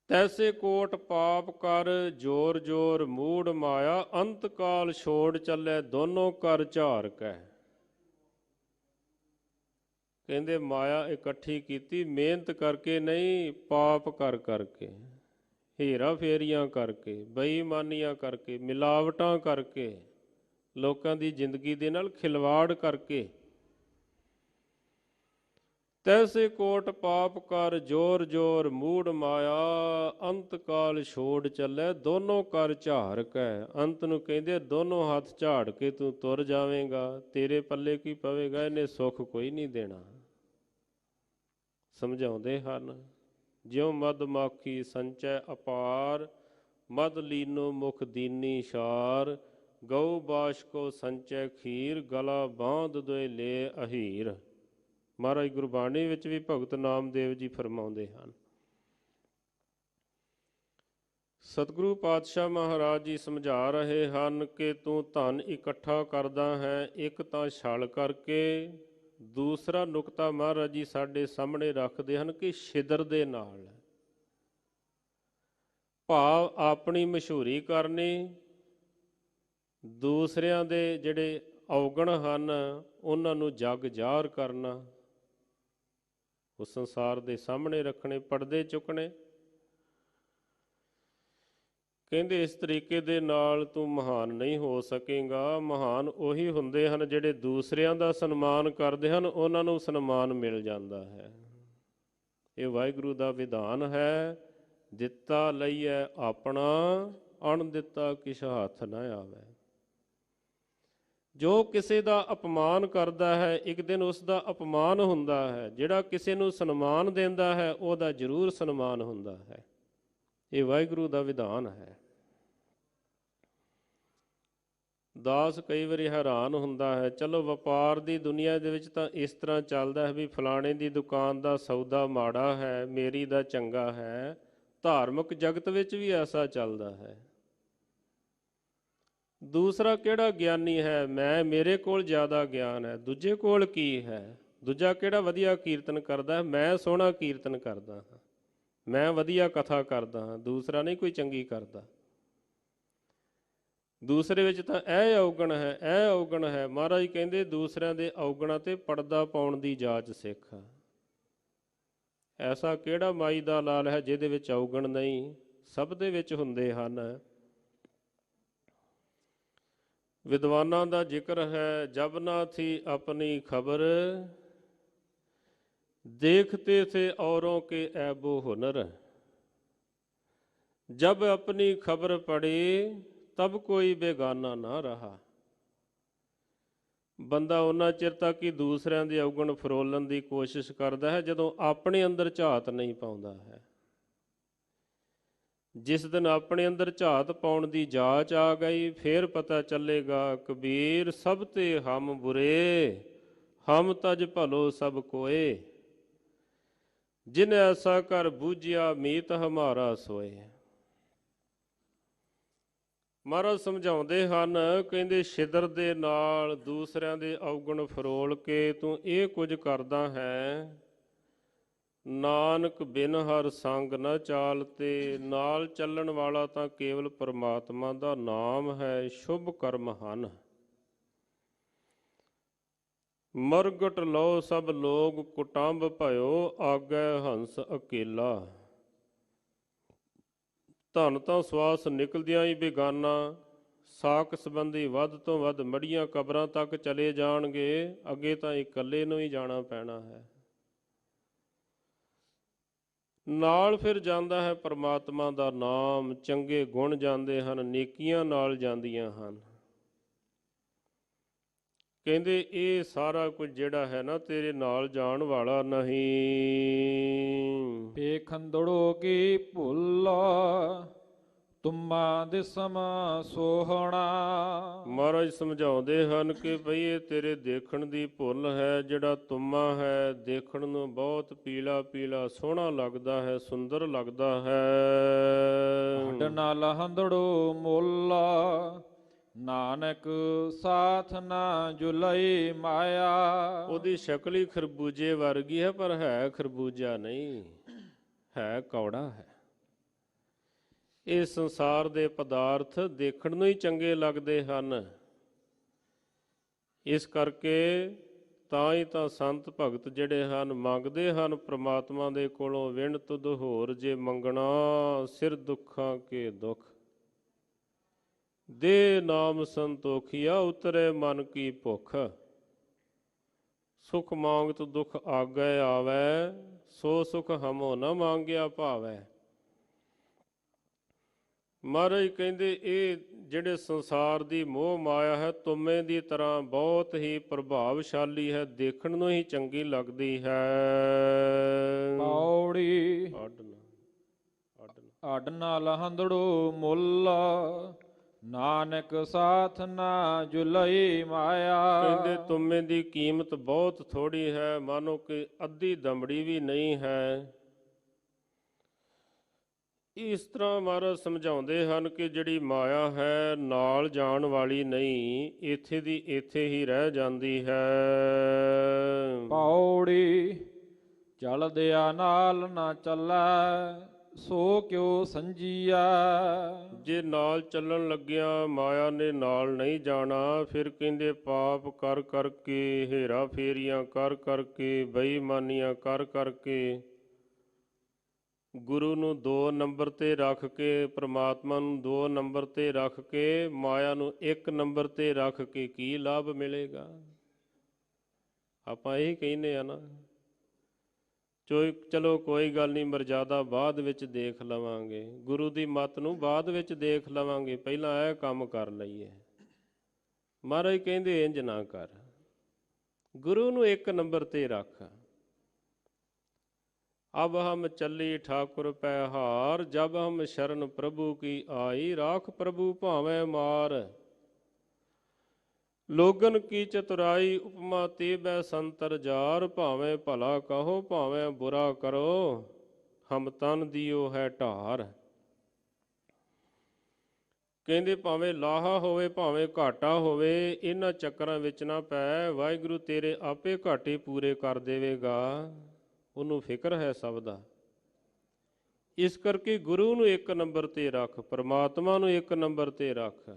ਤੈਸੇ ਕੋਟ ਪਾਪ ਕਰ ਜੋਰ ਜੋਰ ਮੂੜ ਮਾਇਆ, ਅੰਤ ਕਾਲ ਛੋੜ ਚੱਲੇ ਦੋਨੋਂ ਕਰ ਝਾਰ ਕੈ। ਕਹਿੰਦੇ ਮਾਇਆ ਇਕੱਠੀ ਕੀਤੀ ਮਿਹਨਤ ਕਰਕੇ ਨਹੀਂ, ਪਾਪ ਕਰ ਕਰਕੇ, ਹੇਰਾ ਫੇਰੀਆਂ ਕਰਕੇ, ਬੇਈਮਾਨੀਆਂ ਕਰਕੇ, ਮਿਲਾਵਟਾਂ ਕਰਕੇ, ਲੋਕਾਂ ਦੀ ਜ਼ਿੰਦਗੀ ਦੇ ਨਾਲ ਖਿਲਵਾੜ ਕਰਕੇ। ਤੈਸੇ ਕੋਟ ਪਾਪ ਕਰ ਜੋਰ ਜੋਰ ਮੂੜ ਮਾਇਆ, ਅੰਤ ਕਾਲ ਛੋੜ ਚੱਲੇ ਦੋਨੋਂ ਕਰ ਝਾਰ ਕੈ। ਅੰਤ ਨੂੰ ਕਹਿੰਦੇ ਦੋਨੋਂ ਹੱਥ ਝਾੜ ਕੇ ਤੂੰ ਤੁਰ ਜਾਵੇਂਗਾ, ਤੇਰੇ ਪੱਲੇ ਕੀ ਪਵੇਗਾ, ਇਹਨੇ ਸੁੱਖ ਕੋਈ ਨਹੀਂ ਦੇਣਾ। ਸਮਝਾਉਂਦੇ ਹਨ ਜਿਉ ਮਧਮਾਖੀ ਸੰਚੈ ਅਪਾਰ, ਮਦ ਲੀਨੋ ਮੁਖ ਦੀਨੀ ਸ਼ਾਰ। ਗਊ ਬਾਸ਼ ਕੋ ਸੰਚੈ ਖੀਰ, ਗਲਾ ਬਾਂਧ ਦੋਇ ਲੈ ਅਹੀਰ। ਮਹਾਰਾਜ ਗੁਰਬਾਣੀ ਵਿੱਚ ਵੀ ਭਗਤ ਨਾਮਦੇਵ ਜੀ ਫਰਮਾਉਂਦੇ ਹਨ। ਸਤਿਗੁਰੂ ਪਾਤਸ਼ਾਹ ਮਹਾਰਾਜ ਜੀ ਸਮਝਾ ਰਹੇ ਹਨ ਕਿ ਤੂੰ ਧਨ ਇਕੱਠਾ ਕਰਦਾ ਹੈ, ਇੱਕ ਤਾਂ ਛਲ ਕਰਕੇ, ਦੂਸਰਾ ਨੁਕਤਾ ਮਹਾਰਾਜ ਜੀ ਸਾਡੇ ਸਾਹਮਣੇ ਰੱਖਦੇ ਹਨ ਕਿ ਛਿਦਰ ਦੇ ਨਾਲ, ਭਾਵ ਆਪਣੀ ਮਸ਼ਹੂਰੀ ਕਰਨੀ, ਦੂਸਰਿਆਂ ਦੇ ਜਿਹੜੇ ਔਗਣ ਹਨ ਉਹਨਾਂ ਨੂੰ ਜਗ ਜ਼ਾਹਰ ਕਰਨਾ, ਉਹ ਸੰਸਾਰ ਦੇ ਸਾਹਮਣੇ ਰੱਖਣੇ, ਪਰਦੇ ਚੁੱਕਣੇ। ਕਹਿੰਦੇ ਇਸ ਤਰੀਕੇ ਦੇ ਨਾਲ ਤੂੰ ਮਹਾਨ ਨਹੀਂ ਹੋ ਸਕੇਗਾ। ਮਹਾਨ ਉਹੀ ਹੁੰਦੇ ਹਨ ਜਿਹੜੇ ਦੂਸਰਿਆਂ ਦਾ ਸਨਮਾਨ ਕਰਦੇ ਹਨ, ਉਹਨਾਂ ਨੂੰ ਸਨਮਾਨ ਮਿਲ ਜਾਂਦਾ ਹੈ। ਇਹ ਵਾਹਿਗੁਰੂ ਦਾ ਵਿਧਾਨ ਹੈ, ਦਿੱਤਾ ਲਈਐ ਆਪਣਾ, ਅਣ ਦਿੱਤਾ ਕਿਛ ਹੱਥ ਨਾ ਆਵੇ। ਜੋ ਕਿਸੇ ਦਾ ਅਪਮਾਨ ਕਰਦਾ ਹੈ ਇੱਕ ਦਿਨ ਉਸ ਦਾ ਅਪਮਾਨ ਹੁੰਦਾ ਹੈ, ਜਿਹੜਾ ਕਿਸੇ ਨੂੰ ਸਨਮਾਨ ਦਿੰਦਾ ਹੈ ਉਹਦਾ ਜ਼ਰੂਰ ਸਨਮਾਨ ਹੁੰਦਾ ਹੈ। ਇਹ ਵਾਹਿਗੁਰੂ ਦਾ ਵਿਧਾਨ ਹੈ। ਦਾਸ ਕਈ ਵਾਰੀ ਹੈਰਾਨ ਹੁੰਦਾ ਹੈ, ਚਲੋ ਵਪਾਰ ਦੀ ਦੁਨੀਆ ਦੇ ਵਿੱਚ ਤਾਂ ਇਸ ਤਰ੍ਹਾਂ ਚੱਲਦਾ ਹੈ ਵੀ ਫਲਾਣੇ ਦੀ ਦੁਕਾਨ ਦਾ ਸੌਦਾ ਮਾੜਾ ਹੈ, ਮੇਰੀ ਦਾ ਚੰਗਾ ਹੈ। ਧਾਰਮਿਕ ਜਗਤ ਵਿੱਚ ਵੀ ਐਸਾ ਚੱਲਦਾ ਹੈ। ਦੂਸਰਾ ਕਿਹੜਾ ਗਿਆਨੀ ਹੈ, ਮੇਰੇ ਕੋਲ ਜ਼ਿਆਦਾ ਗਿਆਨ ਹੈ, ਦੂਜੇ ਕੋਲ ਕੀ ਹੈ। ਦੂਜਾ ਕਿਹੜਾ ਵਧੀਆ ਕੀਰਤਨ ਕਰਦਾ, ਮੈਂ ਸੋਹਣਾ ਕੀਰਤਨ ਕਰਦਾ ਹਾਂ, ਮੈਂ ਵਧੀਆ ਕਥਾ ਕਰਦਾ ਹਾਂ, ਦੂਸਰਾ ਨਹੀਂ ਕੋਈ ਚੰਗੀ ਕਰਦਾ। ਦੂਸਰੇ ਵਿੱਚ ਤਾਂ ਇਹ ਔਗਣ ਹੈ, ਇਹ ਔਗਣ ਹੈ। ਮਹਾਰਾਜ ਕਹਿੰਦੇ ਦੂਸਰਿਆਂ ਦੇ ਔਗਣਾਂ ਤੇ ਪਰਦਾ ਪਾਉਣ ਦੀ ਜਾਚ ਸਿੱਖ। ਐਸਾ ਕਿਹੜਾ ਮਾਈ ਦਾ ਲਾਲ ਹੈ ਜਿਹਦੇ ਵਿੱਚ ਔਗਣ ਨਹੀਂ, ਸਭ ਦੇ ਵਿੱਚ ਹੁੰਦੇ ਹਨ। ਵਿਦਵਾਨਾਂ ਦਾ ਜ਼ਿਕਰ ਹੈ, ਜਬ ਨਾ ਥੀ ਆਪਣੀ ਖਬਰ, ਦੇਖਤੇ ਥੇ ਔरों के ऐबो हुनर। जब अपनी खबर पड़ी तब कोई बेगाना ना रहा। ਬੰਦਾ ਉਹਨਾਂ ਚਿਰ ਤੱਕ ਹੀ ਦੂਸਰਿਆਂ ਦੇ ਔਗਣ ਫਰੋਲਣ ਦੀ ਕੋਸ਼ਿਸ਼ ਕਰਦਾ ਹੈ ਜਦੋਂ ਆਪਣੇ ਅੰਦਰ ਝਾਤ ਨਹੀਂ ਪਾਉਂਦਾ ਹੈ। ਜਿਸ ਦਿਨ ਆਪਣੇ ਅੰਦਰ ਝਾਤ ਪਾਉਣ ਦੀ ਜਾਚ ਆ ਗਈ, ਫਿਰ ਪਤਾ ਚੱਲੇਗਾ ਕਬੀਰ ਸਭ ਤੇ ਹਮ ਬੁਰੇ, ਹਮ ਤਜ ਭਲੋ ਸਭ ਕੋਏ। ਜਿਨ ਐਸਾ ਕਰ ਬੂਝਿਆ ਮੀਤ ਹਮਾਰਾ ਸੋਏ। ਮਹਾਰਾਜ ਸਮਝਾਉਂਦੇ ਹਨ, ਕਹਿੰਦੇ ਛਿਦਰ ਦੇ ਨਾਲ ਦੂਸਰਿਆਂ ਦੇ ਔਗਣ ਫਰੋਲ ਕੇ ਤੂੰ ਇਹ ਕੁਝ ਕਰਦਾ ਹੈ। ਨਾਨਕ ਬਿਨ ਹਰ ਸੰਗ ਨਾ ਚਾਲ, ਤੇ ਨਾਲ ਚੱਲਣ ਵਾਲਾ ਤਾਂ ਕੇਵਲ ਪਰਮਾਤਮਾ ਦਾ ਨਾਮ ਹੈ, ਸ਼ੁਭ ਕਰਮ ਹਨ। ਮਰਗਟ ਲਓ ਸਭ ਲੋਗ ਕੁਟੰਬ ਭਇਓ, ਆਗੈ ਹੰਸ ਅਕੇਲਾ। ਧਨ ਤਾਂ ਸਵਾਸ ਨਿਕਲਦਿਆਂ ਹੀ ਬੇਗਾਨਾ, ਸਾਕ ਸੰਬੰਧੀ ਵੱਧ ਤੋਂ ਵੱਧ ਮੜੀਆਂ ਕਬਰਾਂ ਤੱਕ ਚਲੇ ਜਾਣਗੇ, ਅੱਗੇ ਤਾਂ ਇਕੱਲੇ ਨੂੰ ਹੀ ਜਾਣਾ ਪੈਣਾ ਹੈ। ਨਾਲ ਫਿਰ ਜਾਂਦਾ ਹੈ ਪਰਮਾਤਮਾ ਦਾ ਨਾਮ, ਚੰਗੇ ਗੁਣ ਜਾਂਦੇ ਹਨ, ਨੇਕੀਆਂ ਨਾਲ ਜਾਂਦੀਆਂ ਹਨ। ਕਹਿੰਦੇ ਇਹ ਸਾਰਾ ਕੁਝ ਜਿਹੜਾ ਹੈ ਨਾ ਤੇਰੇ ਨਾਲ ਜਾਣ ਵਾਲਾ ਨਹੀਂ। ਪੇਖੰਦੜੋ ਕੀ ਭੁੱਲ ਤੁਮਾ ਦਿਸਮ ਸੋਹਣਾ। ਮਹਾਰਾਜ ਸਮਝਾਉਂਦੇ ਹਨ ਕਿ ਭਈ ਇਹ ਤੇਰੇ ਦੇਖਣ ਦੀ ਭੁੱਲ ਹੈ। ਜਿਹੜਾ ਤੁਮਾ ਹੈ ਦੇਖਣ ਨੂੰ ਬਹੁਤ ਪੀਲਾ ਪੀਲਾ ਸੋਹਣਾ ਲੱਗਦਾ ਹੈ, ਸੁੰਦਰ ਲੱਗਦਾ ਹੈ। ਹੱਡ ਨਾਲ ਹੰਦੜੋ ਮੁੱਲ ਨਾਨਕ ਸਾਥ ਨਾ ਜੁਲਈ ਮਾਇਆ। ਉਹਦੀ ਸ਼ਕਲ ਹੀ ਖਰਬੂਜੇ ਵਰਗੀ ਹੈ, ਪਰ ਹੈ ਖਰਬੂਜਾ ਨਹੀਂ, ਹੈ ਕੌੜਾ ਹੈ। ਇਹ ਸੰਸਾਰ ਦੇ ਪਦਾਰਥ ਦੇਖਣ ਨੂੰ ਹੀ ਚੰਗੇ ਲੱਗਦੇ ਹਨ। ਇਸ ਕਰਕੇ ਤਾਂ ਹੀ ਤਾਂ ਸੰਤ ਭਗਤ ਜਿਹੜੇ ਹਨ ਮੰਗਦੇ ਹਨ ਪ੍ਰਮਾਤਮਾ ਦੇ ਕੋਲੋਂ, ਵਿਣ ਤੁਧ ਹੋਰ ਜੇ ਮੰਗਣਾ, ਸਿਰ ਦੁੱਖਾਂ ਕੇ ਦੁੱਖ। ਦੇ ਨਾਮ ਸੰਤੋਖੀਆ, ਉਤਰੇ ਮਨ ਕੀ ਭੁੱਖ। ਸੁਖ ਮੰਗਤ ਦੁਖ ਆਗੈ ਆਵੈ, ਸੋ ਸੁਖ ਹਮੋ ਨ ਮੰਗਿਆ ਭਾਵੈ। ਮਹਾਰਾਜ ਕਹਿੰਦੇ ਇਹ ਜਿਹੜੇ ਸੰਸਾਰ ਦੀ ਮੋਹ ਮਾਇਆ ਹੈ ਤੁਮੇ ਦੀ ਤਰ੍ਹਾਂ ਬਹੁਤ ਹੀ ਪ੍ਰਭਾਵਸ਼ਾਲੀ ਹੈ, ਦੇਖਣ ਨੂੰ ਹੀ ਚੰਗੀ ਲੱਗਦੀ ਹੈ। ਪੌੜੀ ਅੱਡ ਨਾਲ ਹੰਦੜੋ ਮੁੱਲ ਨਾਨਕ ਸਾਥ ਨਾ ਜੁਲਈ ਮਾਇਆ। ਕਹਿੰਦੇ ਤੁਮੇ ਦੀ ਕੀਮਤ ਬਹੁਤ ਥੋੜੀ ਹੈ, ਮਾਨੋ ਕਿ ਅੱਧੀ ਦਮੜੀ ਵੀ ਨਹੀਂ ਹੈ। ਇਸ ਤਰ੍ਹਾਂ ਮਹਾਰਾਜ ਸਮਝਾਉਂਦੇ ਹਨ ਕਿ ਜਿਹੜੀ ਮਾਇਆ ਹੈ ਨਾਲ ਜਾਣ ਵਾਲੀ ਨਹੀਂ, ਇੱਥੇ ਦੀ ਇੱਥੇ ਹੀ ਰਹਿ ਜਾਂਦੀ ਹੈ। ਪੌੜੀ ਚਲਦਿਆ ਨਾਲ ਨਾ ਚੱਲੈ, ਸੋ ਕਿਉ ਸੰਜੀਆ। ਜੇ ਨਾਲ ਚੱਲਣ ਲੱਗਿਆ ਮਾਇਆ ਨੇ ਨਾਲ ਨਹੀਂ ਜਾਣਾ, ਫਿਰ ਕਹਿੰਦੇ ਪਾਪ ਕਰ ਕਰਕੇ, ਹੇਰਾ ਫੇਰੀਆਂ ਕਰ ਕਰਕੇ, ਬੇਈਮਾਨੀਆਂ ਕਰ ਕਰਕੇ, ਗੁਰੂ ਨੂੰ 2 ਨੰਬਰ ਤੇ ਰੱਖ ਕੇ, ਪ੍ਰਮਾਤਮਾ ਨੂੰ 2 ਨੰਬਰ ਤੇ ਰੱਖ ਕੇ, ਮਾਇਆ ਨੂੰ 1 ਨੰਬਰ ਤੇ ਰੱਖ ਕੇ ਕੀ ਲਾਭ ਮਿਲੇਗਾ? ਆਪਾਂ ਇਹ ਕਹਿੰਦੇ ਆ ਨਾ, ਚਲੋ ਕੋਈ ਗੱਲ ਨਹੀਂ, ਮਰਜ਼ਾਦਾ ਬਾਅਦ ਵਿੱਚ ਦੇਖ ਲਵਾਂਗੇ, ਗੁਰੂ ਦੀ ਮੱਤ ਨੂੰ ਬਾਅਦ ਵਿੱਚ ਦੇਖ ਲਵਾਂਗੇ, ਪਹਿਲਾਂ ਇਹ ਕੰਮ ਕਰ ਲਈਏ। ਮਹਾਰਾਜ ਕਹਿੰਦੇ ਇੰਜ ਨਾ ਕਰ, ਗੁਰੂ ਨੂੰ 1 ਨੰਬਰ ਤੇ ਰੱਖ। ਅਬ ਹਮ ਚੱਲੀ ਠਾਕੁਰ ਪੈ ਹਾਰ, ਜਬ ਹਮ ਸ਼ਰਨ ਪ੍ਰਭੂ ਕੀ ਆਈ, ਰਾਖ ਪ੍ਰਭੂ ਭਾਵੇਂ ਮਾਰ। ਲੋਗਨ ਕੀ ਚਤੁਰਾਈ ਉਪਮਾ ਤੇਬੈ ਸੰਤਰ ਜਾਰ, ਭਾਵੇਂ ਭਲਾ ਕਹੋ ਭਾਵੇਂ ਬੁਰਾ ਕਰੋ, ਹਮ ਤਨ ਦਿਓ ਹੈ ਢਾਰ। ਕਹਿੰਦੇ ਭਾਵੇਂ ਲਾਹਾ ਹੋਵੇ ਭਾਵੇਂ ਘਾਟਾ ਹੋਵੇ, ਇਹਨਾਂ ਚੱਕਰਾਂ ਵਿੱਚ ਨਾ ਪੈ, ਵਾਹਿਗੁਰੂ ਤੇਰੇ ਆਪੇ ਘਾਟੇ ਪੂਰੇ ਕਰ ਦੇਵੇਗਾ, ਉਹਨੂੰ ਫਿਕਰ ਹੈ ਸਭ ਦਾ। ਇਸ ਕਰਕੇ ਗੁਰੂ ਨੂੰ 1 ਨੰਬਰ ਤੇ ਰੱਖ, ਪਰਮਾਤਮਾ ਨੂੰ 1 ਨੰਬਰ ਤੇ ਰੱਖ।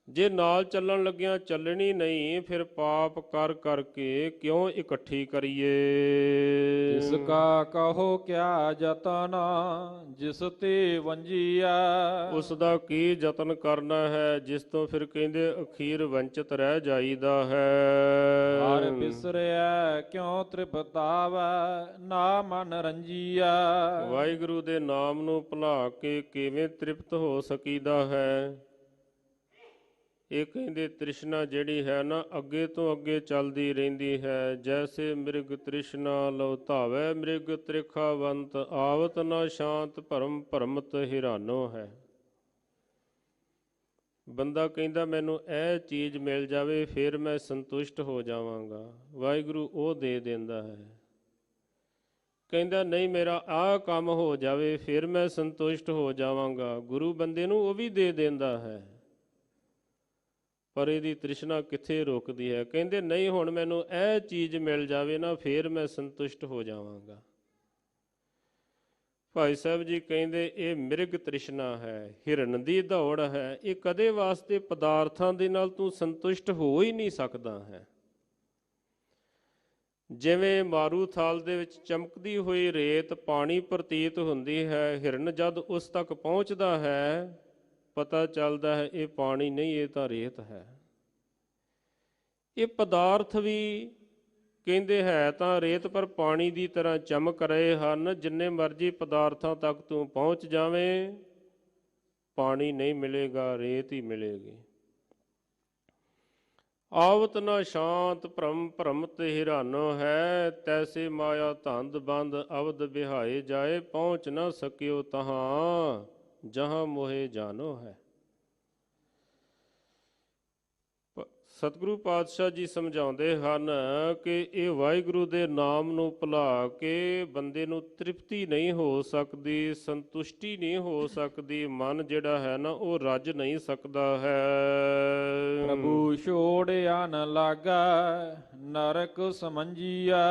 ਜੇ ਨਾਲ ਚੱਲਣ ਲੱਗਿਆ ਚੱਲਣੀ ਨਹੀਂ, ਫਿਰ ਪਾਪ ਕਰ ਕਰਕੇ ਕਿਉਂ ਇਕੱਠੀ ਕਰੀਏ। ਜਿਸ ਕਾ ਕਹੋ ਕਿਆ ਜਤਨ, ਜਿਸ ਤੇ ਵੰਜੀਆ। ਉਸ ਦਾ ਕੀ ਯਤਨ ਕਰਨਾ ਹੈ, ਜਿਸ ਤੋਂ ਫਿਰ ਕਹਿੰਦੇ ਅਖੀਰ ਵੰਚਿਤ ਰਹਿ ਜਾਈਦਾ ਹੈ। ਹਰ ਬਿਸਰਿਆ ਕਿਉਂ ਤ੍ਰਿਪਤਾਵੈ, ਨਾ ਮਨ ਰੰਜੀਆ। ਵਾਹਿਗੁਰੂ ਦੇ ਨਾਮ ਨੂੰ ਭੁਲਾ ਕੇ ਕਿਵੇਂ ਤ੍ਰਿਪਤ ਹੋ ਸਕੀਦਾ ਹੈ। ਇਹ ਕਹਿੰਦੇ ਤ੍ਰਿਸ਼ਨਾ ਜਿਹੜੀ ਹੈ ਨਾ ਅੱਗੇ ਤੋਂ ਅੱਗੇ ਚੱਲਦੀ ਰਹਿੰਦੀ ਹੈ। ਜੈਸੇ ਮਿਰਗ ਤ੍ਰਿਸ਼ਨਾ ਲਉ ਧਾਵੈ, ਮਿਰਗ ਤ੍ਰਿਖਾਵੰਤ ਆਵਤ ਨਾ ਸ਼ਾਂਤ, ਭਰਮ ਭਰਮਤ ਹਿਰਾਨੋ ਹੈ। ਬੰਦਾ ਕਹਿੰਦਾ ਮੈਨੂੰ ਇਹ ਚੀਜ਼ ਮਿਲ ਜਾਵੇ ਫਿਰ ਮੈਂ ਸੰਤੁਸ਼ਟ ਹੋ ਜਾਵਾਂਗਾ, ਵਾਹਿਗੁਰੂ ਉਹ ਦੇ ਦਿੰਦਾ ਹੈ। ਕਹਿੰਦਾ ਨਹੀਂ, ਮੇਰਾ ਆਹ ਕੰਮ ਹੋ ਜਾਵੇ ਫਿਰ ਮੈਂ ਸੰਤੁਸ਼ਟ ਹੋ ਜਾਵਾਂਗਾ। ਗੁਰੂ ਬੰਦੇ ਨੂੰ ਉਹ ਵੀ ਦੇ ਦਿੰਦਾ ਹੈ, ਪਰ ਇਹਦੀ ਤ੍ਰਿਸ਼ਨਾ ਕਿੱਥੇ ਰੁਕਦੀ ਹੈ। ਕਹਿੰਦੇ ਨਹੀਂ, ਹੁਣ ਮੈਨੂੰ ਇਹ ਚੀਜ਼ ਮਿਲ ਜਾਵੇ ਨਾ ਫਿਰ ਮੈਂ ਸੰਤੁਸ਼ਟ ਹੋ ਜਾਵਾਂਗਾ। ਭਾਈ ਸਾਹਿਬ ਜੀ ਕਹਿੰਦੇ ਇਹ ਮਿਰਗ ਤ੍ਰਿਸ਼ਨਾ ਹੈ, ਹਿਰਨ ਦੀ ਦੌੜ ਹੈ। ਇਹ ਕਦੇ ਵਾਸਤੇ ਪਦਾਰਥਾਂ ਦੇ ਨਾਲ ਤੂੰ ਸੰਤੁਸ਼ਟ ਹੋ ਹੀ ਨਹੀਂ ਸਕਦਾ ਹੈ। ਜਿਵੇਂ ਮਾਰੂ ਥਾਲ ਦੇ ਵਿੱਚ ਚਮਕਦੀ ਹੋਈ ਰੇਤ ਪਾਣੀ ਪ੍ਰਤੀਤ ਹੁੰਦੀ ਹੈ, ਹਿਰਨ ਜਦ ਉਸ ਤੱਕ ਪਹੁੰਚਦਾ ਹੈ ਪਤਾ ਚੱਲਦਾ ਹੈ ਇਹ ਪਾਣੀ ਨਹੀਂ, ਇਹ ਤਾਂ ਰੇਤ ਹੈ। ਇਹ ਪਦਾਰਥ ਵੀ ਕਹਿੰਦੇ ਹੈ ਤਾਂ ਰੇਤ ਪਰ ਪਾਣੀ ਦੀ ਤਰ੍ਹਾਂ ਚਮਕ ਰਹੇ ਹਨ। ਜਿੰਨੇ ਮਰਜ਼ੀ ਪਦਾਰਥਾਂ ਤੱਕ ਤੂੰ ਪਹੁੰਚ ਜਾਵੇਂ ਪਾਣੀ ਨਹੀਂ ਮਿਲੇਗਾ, ਰੇਤ ਹੀ ਮਿਲੇਗੀ। ਆਵਤ ਨਾ ਸ਼ਾਂਤ ਭ੍ਰਮ ਭ੍ਰਮਤ ਹਿਰਾਨੋ ਹੈ, ਤੈਸੇ ਮਾਇਆ ਧੰਦ ਬੰਦ ਅਵਧ ਬਿਹਾਏ ਜਾਏ, ਪਹੁੰਚ ਨਾ ਸਕਿਓ ਤਹਾਂ ਜਹਾਂ ਮੋਹੇ ਜਾਨੋ ਹੈ। ਸਤਿਗੁਰੂ ਪਾਤਸ਼ਾਹ ਜੀ ਸਮਝਾਉਂਦੇ ਹਨ ਕਿ ਇਹ ਵਾਹਿਗੁਰੂ ਦੇ ਨਾਮ ਨੂੰ ਭੁਲਾ ਕੇ ਬੰਦੇ ਨੂੰ ਤ੍ਰਿਪਤੀ ਨਹੀਂ ਹੋ ਸਕਦੀ, ਸੰਤੁਸ਼ਟੀ ਨਹੀਂ ਹੋ ਸਕਦੀ। ਮਨ ਜਿਹੜਾ ਹੈ ਨਾ ਉਹ ਰੱਜ ਨਹੀਂ ਸਕਦਾ ਹੈ। ਪ੍ਰਭੂ ਛੋੜਿਆ ਨ ਲਾਗਾ ਨਰਕ ਸਮੰਜੀਆ।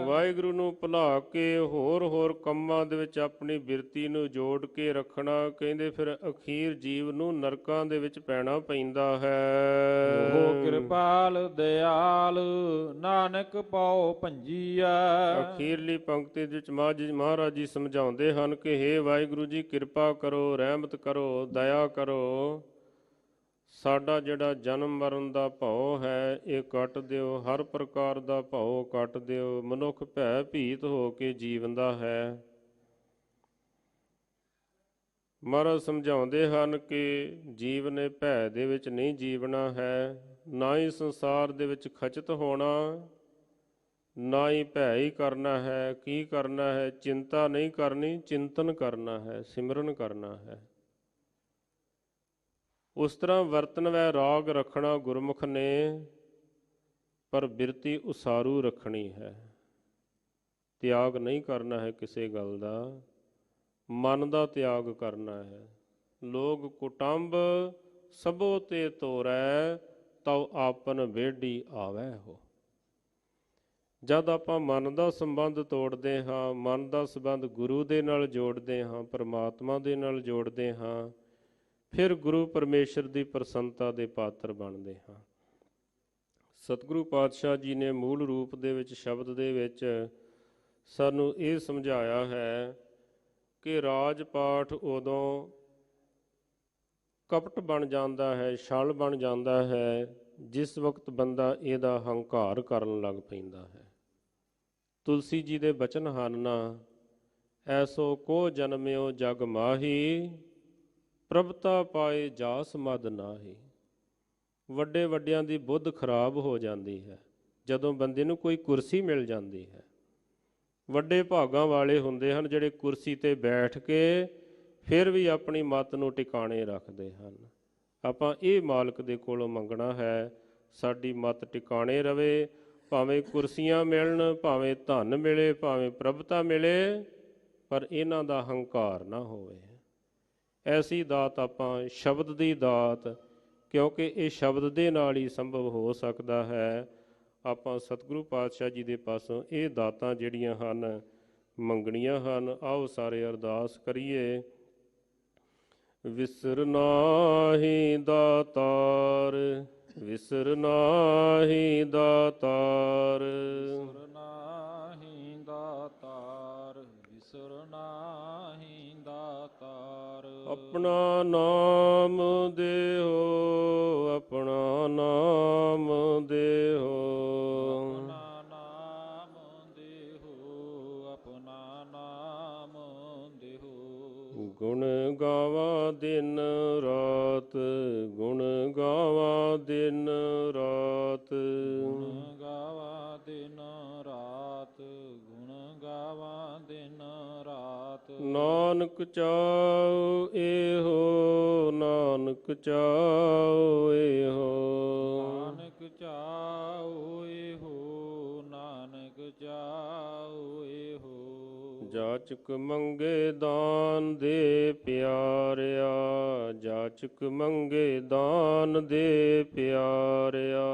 ਵਾਹਿਗੁਰੂ ਨੂੰ ਭੁਲਾ ਕੇ ਹੋਰ ਕੰਮਾਂ ਦੇ ਵਿੱਚ ਆਪਣੀ ਬਿਰਤੀ ਨੂੰ ਜੋੜ ਕੇ ਰੱਖਣਾ, ਕਹਿੰਦੇ ਫਿਰ ਅਖੀਰ ਜੀਵ ਨੂੰ ਨਰਕਾਂ ਦੇ ਵਿੱਚ ਪੈਣਾ ਪੈਂਦਾ ਹੈ। ਕਿਰਪਾਲ ਦਿਆਲ ਨਾਨਕ ਪਾਉ ਭੰਜੀਆ। ਅਖੀਰਲੀ ਪੰਕਤੀ ਵਿੱਚ ਮਹਾਰਾਜ ਜੀ ਸਮਝਾਉਂਦੇ ਹਨ ਕਿ ਹੇ ਵਾਹਿਗੁਰੂ ਜੀ, ਕਿਰਪਾ ਕਰੋ, ਰਹਿਮਤ ਕਰੋ, ਦਇਆ ਕਰੋ। ਸਾਡਾ ਜਿਹੜਾ ਜਨਮ ਮਰਨ ਦਾ ਭਉ ਹੈ ਇਹ ਕੱਟ ਦਿਓ, ਹਰ ਪ੍ਰਕਾਰ ਦਾ ਭਉ ਕੱਟ ਦਿਓ। ਮਨੁੱਖ ਭੈ ਭੀਤ ਹੋ ਕੇ ਜੀਵਦਾ ਹੈ। ਮਹਾਰਾਜ ਸਮਝਾਉਂਦੇ ਹਨ ਕਿ ਜੀਵ ਨੇ ਭੈ ਦੇ ਵਿੱਚ ਨਹੀਂ ਜੀਵਣਾ ਹੈ, ਨਾ ਹੀ ਸੰਸਾਰ ਦੇ ਵਿੱਚ ਖਚਿਤ ਹੋਣਾ, ਨਾ ਹੀ ਭੈ ਹੀ ਕਰਨਾ ਹੈ। ਕੀ ਕਰਨਾ ਹੈ? ਚਿੰਤਾ ਨਹੀਂ ਕਰਨੀ, ਚਿੰਤਨ ਕਰਨਾ ਹੈ, ਸਿਮਰਨ ਕਰਨਾ ਹੈ। ਉਸ ਤਰ੍ਹਾਂ ਵਰਤਨ ਵੈ ਰਾਗ ਰੱਖਣਾ ਗੁਰਮੁਖ ਨੇ, ਪਰ ਬਿਰਤੀ ਉਸਾਰੂ ਰੱਖਣੀ ਹੈ। ਤਿਆਗ ਨਹੀਂ ਕਰਨਾ ਹੈ ਕਿਸੇ ਗੱਲ ਦਾ, ਮਨ ਦਾ ਤਿਆਗ ਕਰਨਾ ਹੈ। ਲੋਗ ਕੁਟੰਬ ਸਭੋ ਤੇ ਤੋਰੈ, ਤਉ ਆਪਨ ਵੇਢੀ ਆਵੈ ਹੋ। ਜਦ ਆਪਾਂ ਮਨ ਦਾ ਸੰਬੰਧ ਤੋੜਦੇ ਹਾਂ, ਮਨ ਦਾ ਸੰਬੰਧ ਗੁਰੂ ਦੇ ਨਾਲ ਜੋੜਦੇ ਹਾਂ, ਪਰਮਾਤਮਾ ਦੇ ਨਾਲ ਜੋੜਦੇ ਹਾਂ, ਫਿਰ ਗੁਰੂ ਪਰਮੇਸ਼ਰ ਦੀ ਪ੍ਰਸੰਨਤਾ ਦੇ ਪਾਤਰ ਬਣਦੇ ਹਾਂ। ਸਤਿਗੁਰੂ ਪਾਤਸ਼ਾਹ ਜੀ ਨੇ ਮੂਲ ਰੂਪ ਦੇ ਵਿੱਚ ਸ਼ਬਦ ਦੇ ਵਿੱਚ ਸਾਨੂੰ ਇਹ ਸਮਝਾਇਆ ਹੈ ਕਿ ਰਾਜ ਪਾਠ ਉਦੋਂ ਕਪਟ ਬਣ ਜਾਂਦਾ ਹੈ, ਛਲ ਬਣ ਜਾਂਦਾ ਹੈ, ਜਿਸ ਵਕਤ ਬੰਦਾ ਇਹਦਾ ਹੰਕਾਰ ਕਰਨ ਲੱਗ ਪੈਂਦਾ ਹੈ। ਤੁਲਸੀ ਜੀ ਦੇ ਬਚਨ ਹਨ ਨਾ, ਐਸੋ ਕੋ ਜਨਮਿਓ ਜਗ ਮਾਹੀ, ਪ੍ਰਭਤਾ ਪਾਏ ਜਾਸ ਮਦ ਨਾਹੀ। ਵੱਡੇ ਵੱਡਿਆਂ ਦੀ ਬੁੱਧ ਖਰਾਬ ਹੋ ਜਾਂਦੀ ਹੈ ਜਦੋਂ ਬੰਦੇ ਨੂੰ ਕੋਈ ਕੁਰਸੀ ਮਿਲ ਜਾਂਦੀ ਹੈ। ਵੱਡੇ ਭਾਗਾਂ ਵਾਲੇ ਹੁੰਦੇ ਹਨ ਜਿਹੜੇ ਕੁਰਸੀ ਤੇ ਬੈਠ ਕੇ ਫਿਰ ਵੀ ਆਪਣੀ ਮੱਤ ਨੂੰ ਟਿਕਾਣੇ ਰੱਖਦੇ ਹਨ। ਆਪਾਂ ਇਹ ਮਾਲਕ ਦੇ ਕੋਲੋਂ ਮੰਗਣਾ ਹੈ, ਸਾਡੀ ਮੱਤ ਟਿਕਾਣੇ ਰਵੇ। ਭਾਵੇਂ ਕੁਰਸੀਆਂ ਮਿਲਣ, ਭਾਵੇਂ ਧਨ ਮਿਲੇ, ਭਾਵੇਂ ਪ੍ਰਭਤਾ ਮਿਲੇ, ਪਰ ਇਹਨਾਂ ਦਾ ਹੰਕਾਰ ਨਾ ਹੋਵੇ। ਐਸੀ ਦਾਤ ਆਪਾਂ ਸ਼ਬਦ ਦੀ ਦਾਤ, ਕਿਉਂਕਿ ਇਹ ਸ਼ਬਦ ਦੇ ਨਾਲ ਹੀ ਸੰਭਵ ਹੋ ਸਕਦਾ ਹੈ। ਆਪਾਂ ਸਤਿਗੁਰੂ ਪਾਤਸ਼ਾਹ ਜੀ ਦੇ ਪਾਸੋਂ ਇਹ ਦਾਤਾਂ ਜਿਹੜੀਆਂ ਹਨ ਮੰਗਣੀਆਂ ਹਨ। ਆਓ ਸਾਰੇ ਅਰਦਾਸ ਕਰੀਏ। ਵਿਸਰ ਨਾਹੀ ਦਾਤਾਰ, ਵਿਸਰ ਨਾਹੀ ਦਾਤਾਰ, ਵਿਸਰ ਨਾਹੀ ਦਾਤਾਰ, ਵਿਸਰ ਨਾਹੀ ਦਾਤਾਰ। ਆਪਣਾ ਨਾਮ ਦੇਹੋ, ਆਪਣਾ ਨਾਮ ਦੇਹੋ, ਆਪਣਾ ਨਾਮ ਦੇਹੋ, ਆਪਣਾ ਨਾਮ ਦੇਹੋ। ਗੁਣ ਗਾਵਾਂ ਦਿਨ ਰਾਤ, ਗੁਣ ਗਾਵਾਂ ਦਿਨ ਰਾਤ, ਗੁਣ ਗਾਵਾਂ ਦਿਨ ਰਾਤ, ਗੁਣ ਗਾਵਾਂ ਦਿਨ ਰਾਤ। ਨਾਨਕ ਚਾਉ ਇਹੋ, ਨਾਨਕ ਚਾਉ ਇਹੋ, ਨਾਨਕ ਚਾਉ ਇਹੋ, ਨਾਨਕ ਚਾਉ ਇਹੋ। ਜਾਚਕ ਮੰਗੇ ਦਾਨ ਦੇ ਪਿਆਰਿਆ, ਜਾਚਕ ਮੰਗੇ ਦਾਨ ਦੇ ਪਿਆਰਿਆ।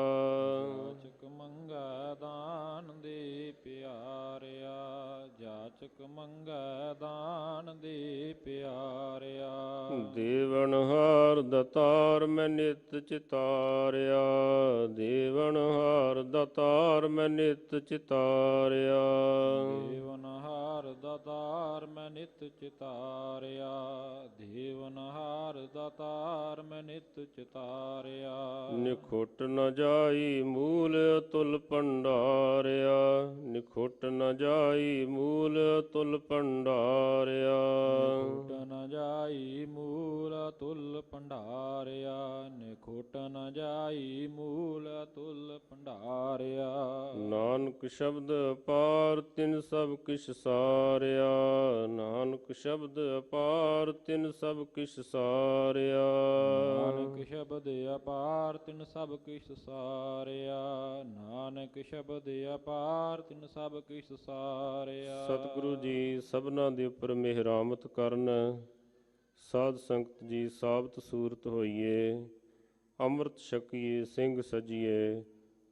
ਜਾਚਕ ਮੰਗੈ ਦਾਨ ਦੇ ਪਿਆਰਿਆ, ਜਾਚਕ ਮੰਗੈ ਦਾਨ ਦੇ ਪਿਆਰਿਆ। ਦੇਵਨਹਾਰ ਦਤਾਰ ਮੈਂ ਨਿਤ ਚਿਤਾਰਿਆ, ਦੇਵਨਹਾਰ ਦਤਾਰ ਮੈਂ ਨਿਤ ਚਿਤਾਰਿਆ। ਦੇਵਨਹਾਰ ਦਾਤਾਰ ਮੈਂ ਨਿਤ ਚਿਤਾਰਿਆ, ਦੇਵਨਹਾਰ ਦਾਤਾਰ ਮੈਂ ਨਿਤ ਚਿਤਾਰਿਆ। ਨਿਖੁੱਟ ਨ ਜਾਈ ਮੂਲ ਅਤੁਲ ਭੰਡਾਰਿਆ, ਨਿਖੁੱਟ ਨ ਜਾਈ ਮੂਲ ਅਤੁਲ ਭੰਡਾਰਿਆ। ਨਿਖੁੱਟ ਨ ਜਾਈ ਮੂਲ ਅਤੁਲ ਭੰਡਾਰਿਆ, ਨਿਖੁੱਟ ਨ ਜਾਈ ਮੂਲ ਅਤੁਲ ਭੰਡਾਰਿਆ। ਨਾਨਕ ਸ਼ਬਦ ਅਪਾਰ ਤਿਨ ਸਭ ਕਿਛ ਸਾਰਿਆ, ਨਾਨਕ ਸ਼ਬਦ ਅਪਾਰ ਤਿਨ ਸਭ ਕਿਛ ਸਾਰਿਆ। ਨਾਨਕ ਸ਼ਬਦ ਅਪਾਰ ਤਿਨ ਸਭ ਕਿਛ ਸਾਰਿਆ, ਨਾਨਕ ਸ਼ਬਦ ਅਪਾਰ ਤਿਨ ਸਭ ਕਿਛ ਸਾਰਿਆ। ਸਤਿਗੁਰੂ ਜੀ ਸਭਨਾਂ ਦੇ ਉੱਪਰ ਮਿਹਰਾਮਤ ਕਰਨ, ਸਾਧ ਸੰਗਤ ਜੀ ਸਾਬਤ ਸੂਰਤ ਹੋਈਏ, ਅੰਮ੍ਰਿਤ ਛਕੀਏ, ਸਿੰਘ ਸਜੀਏ,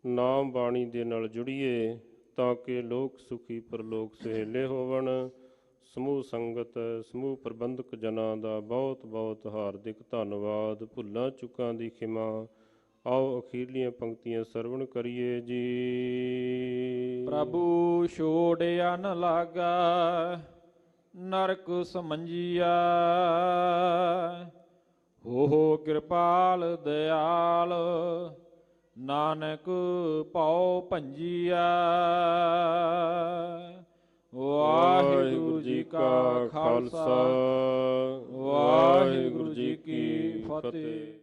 ਨਾਮ ਬਾਣੀ ਦੇ ਨਾਲ ਜੁੜੀਏ, ਤਾਂ ਕਿ ਲੋਕ ਸੁਖੀ ਪਰਲੋਕ ਸੁਹੇਲੇ ਹੋਵਣ। ਸਮੂਹ ਸੰਗਤ, ਸਮੂਹ ਪ੍ਰਬੰਧਕ ਜਨਾਂ ਦਾ ਬਹੁਤ ਬਹੁਤ ਹਾਰਦਿਕ ਧੰਨਵਾਦ। ਭੁੱਲਾਂ ਚੁੱਕਾਂ ਦੀ ਖਿਮਾ। ਆਓ ਅਖੀਰਲੀਆਂ ਪੰਕਤੀਆਂ ਸਰਵਣ ਕਰੀਏ ਜੀ। ਪ੍ਰਭੂ ਛੋੜਿਆ ਨ ਲਾਗਾ ਨਰਕ ਸਮੰਜੀਆ, ਹੋ ਕਿਰਪਾਲ ਦਿਆਲ ਨਾਨਕ ਭਉ ਭੰਜੀਆ। ਵਾਹਿਗੁਰੂ ਜੀ ਕਾ ਖਾਲਸਾ, ਵਾਹਿਗੁਰੂ ਜੀ ਕੀ ਫਤਿਹ।